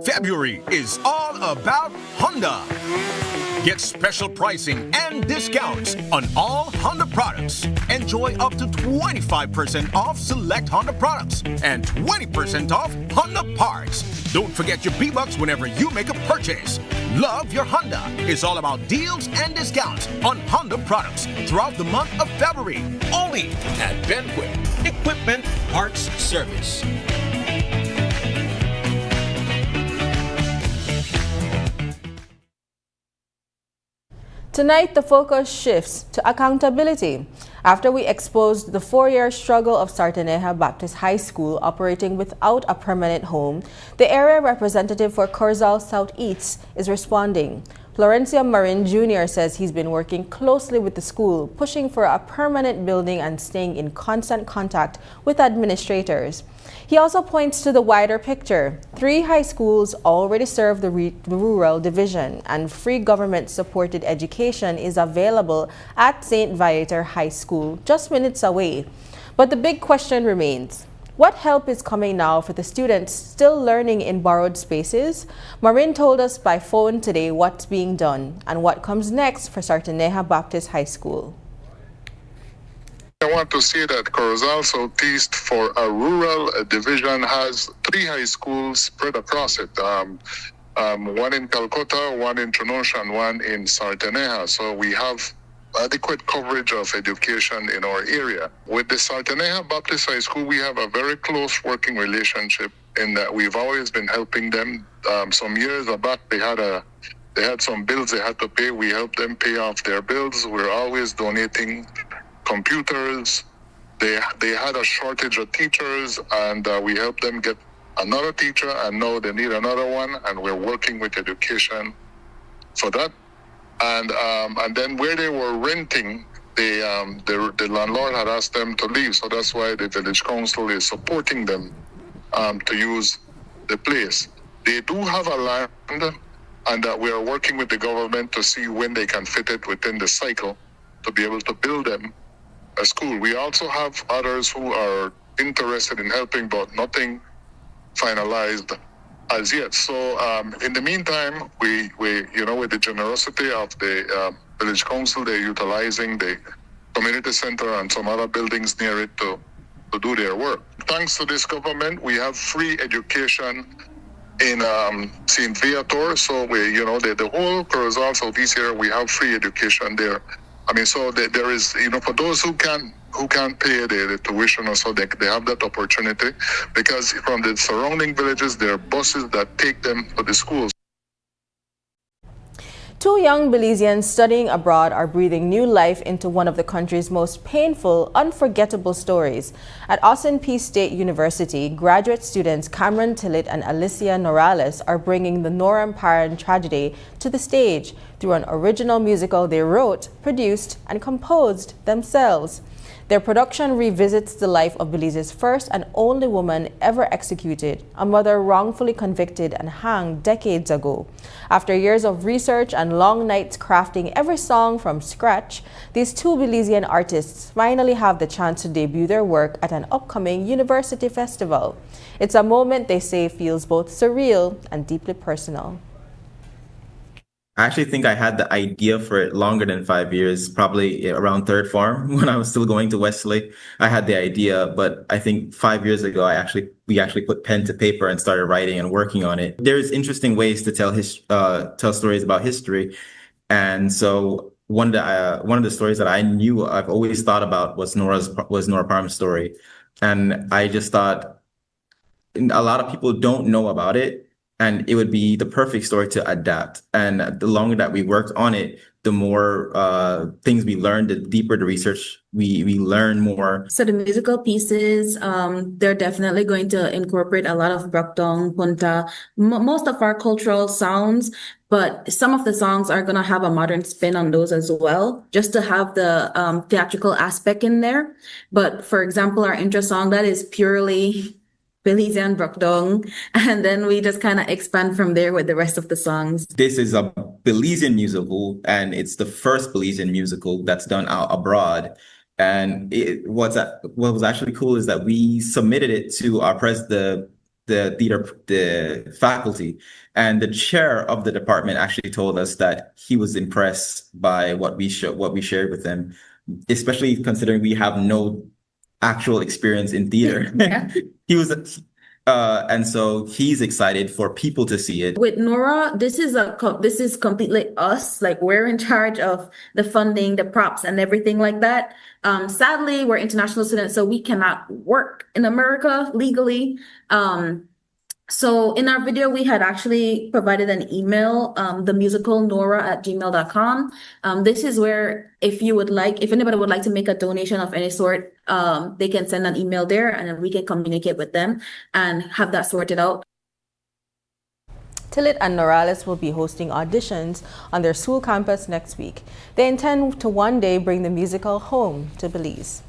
February is all about Honda. Get special pricing and discounts on all Honda products. Enjoy up to 25% off select Honda products and 20% off Honda parts. Don't forget your B-Bucks whenever you make a purchase. Love your Honda. It's all about deals and discounts on Honda products throughout the month of February. Only at Benquip Equipment Parts Service. Tonight, the focus shifts to accountability. After we exposed the 4-year struggle of Sartaneja Baptist High School operating without a permanent home, the area representative for Corozal Southeast is responding. Florencio Marin Jr. says he's been working closely with the school, pushing for a permanent building and staying in constant contact with administrators. He also points to the wider picture. 3 high schools already serve the rural division, and free government-supported education is available at St. Viator High School, just minutes away. But the big question remains. What help is coming now for the students still learning in borrowed spaces? Marin told us by phone today what's being done and what comes next for Sartaneja Baptist High School. I want to say that Corozal Southeast, for a rural division, has 3 high schools spread across it. one in Calcutta, one in Trenosha, and one in Sartaneja. So we have adequate coverage of education in our area. With the Sartaneja Baptist High School, we have a very close working relationship in that we've always been helping them. Some years back, they had some bills they had to pay. We helped them pay off their bills. We're always donating computers. They had a shortage of teachers, and we helped them get another teacher, and now they need another one, and we're working with education for that. And then where they were renting, the landlord had asked them to leave, so that's why the village council is supporting them to use the place. They do have a land, and we are working with the government to see when they can fit it within the cycle to be able to build them a school. We also have others who are interested in helping, but nothing finalized as yet. So in the meantime, we with the generosity of the village council, they're utilizing the community center and some other buildings near it to do their work. Thanks to this government, we have free education in St. Viator. So the whole Corozal Southeast area, we have free education there. I mean, so there is, for those who can't pay the tuition, or so they have that opportunity, because from the surrounding villages, there are buses that take them to the schools. Two young Belizeans studying abroad are breathing new life into one of the country's most painful, unforgettable stories. At Austin Peay State University, graduate students Cameron Tillett and Alicia Norales are bringing the Nora Parran tragedy to the stage through an original musical they wrote, produced, and composed themselves. Their production revisits the life of Belize's first and only woman ever executed, a mother wrongfully convicted and hanged decades ago. After years of research and long nights crafting every song from scratch, these two Belizean artists finally have the chance to debut their work at an upcoming university festival. It's a moment they say feels both surreal and deeply personal. I actually think I had the idea for it longer than 5 years, probably around third form when I was still going to Wesley. I had the idea, but I think 5 years ago, we actually put pen to paper and started writing and working on it. There's interesting ways to tell stories about history, and so one of the stories that I knew I've always thought about was Nora Parran's story, and I just thought a lot of people don't know about it. And it would be the perfect story to adapt. And the longer that we worked on it, the more things we learned, the deeper the research we learn more. So the musical pieces, they're definitely going to incorporate a lot of Brokdong, Punta, most of our cultural sounds, but some of the songs are going to have a modern spin on those as well, just to have the theatrical aspect in there. But for example, our intro song, that is purely Belizean Brokdong, and then we just kind of expand from there with the rest of the songs. This is a Belizean musical, and it's the first Belizean musical that's done out abroad. And what was actually cool is that we submitted it to our the faculty, and the chair of the department actually told us that he was impressed by what we shared with him, especially considering we have no actual experience in theater. Yeah. He was, and so he's excited for people to see it. With Nora, this is completely us. Like, we're in charge of the funding, the props, and everything like that. Sadly, we're international students, so we cannot work in America legally. So in our video, we had actually provided an email, themusicalnora@gmail.com. This is where, if anybody would like to make a donation of any sort, they can send an email there, and then we can communicate with them and have that sorted out. Tillett and Norales will be hosting auditions on their school campus next week. They intend to one day bring the musical home to Belize.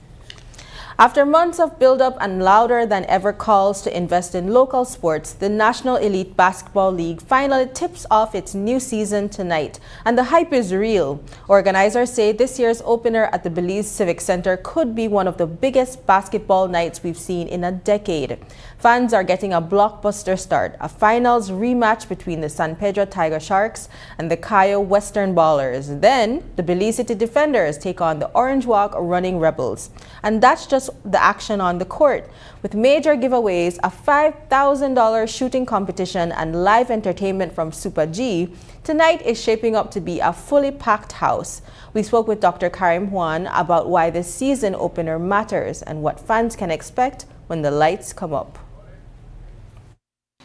After months of build-up and louder than ever calls to invest in local sports, the National Elite Basketball League finally tips off its new season tonight, and the hype is real. Organizers say this year's opener at the Belize Civic Center could be one of the biggest basketball nights we've seen in a decade. Fans are getting a blockbuster start, a finals rematch between the San Pedro Tiger Sharks and the Cayo Western Ballers. Then, the Belize City Defenders take on the Orange Walk Running Rebels. And that's just just the action on the court. With major giveaways, a $5,000 shooting competition, and live entertainment from Super G, tonight is shaping up to be a fully packed house. We spoke with Dr. Karim Juan about why this season opener matters and what fans can expect when the lights come up.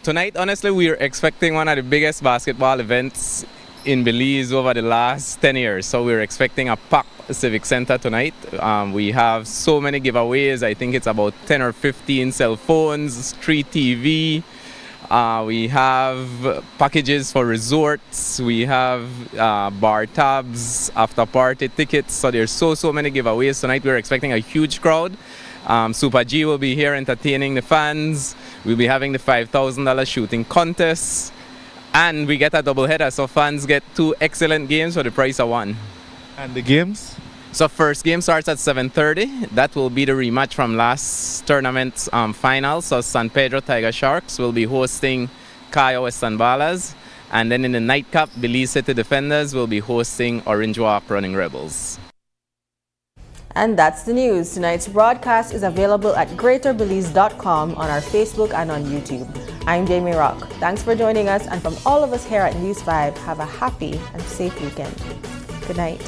Tonight, honestly, we are expecting one of the biggest basketball events in Belize over the last 10 years. So we're expecting a packed Civic Center tonight. We have so many giveaways. I think it's about 10 or 15 cell phones, 3 TV. We have packages for resorts. We have bar tabs, after party tickets. So there's so many giveaways tonight. We're expecting a huge crowd. Super G will be here entertaining the fans. We'll be having the $5,000 shooting contest. And we get a doubleheader, so fans get 2 excellent games for the price of 1. And the games? So first game starts at 7:30. That will be the rematch from last tournament's final. So San Pedro Tiger Sharks will be hosting Kaya Western Ballers. And then in the nightcap, Belize City Defenders will be hosting Orange Walk Running Rebels. And that's the news. Tonight's broadcast is available at greaterbelize.com, on our Facebook and on YouTube. I'm Jamie Rock. Thanks for joining us, and from all of us here at News 5, have a happy and safe weekend. Good night.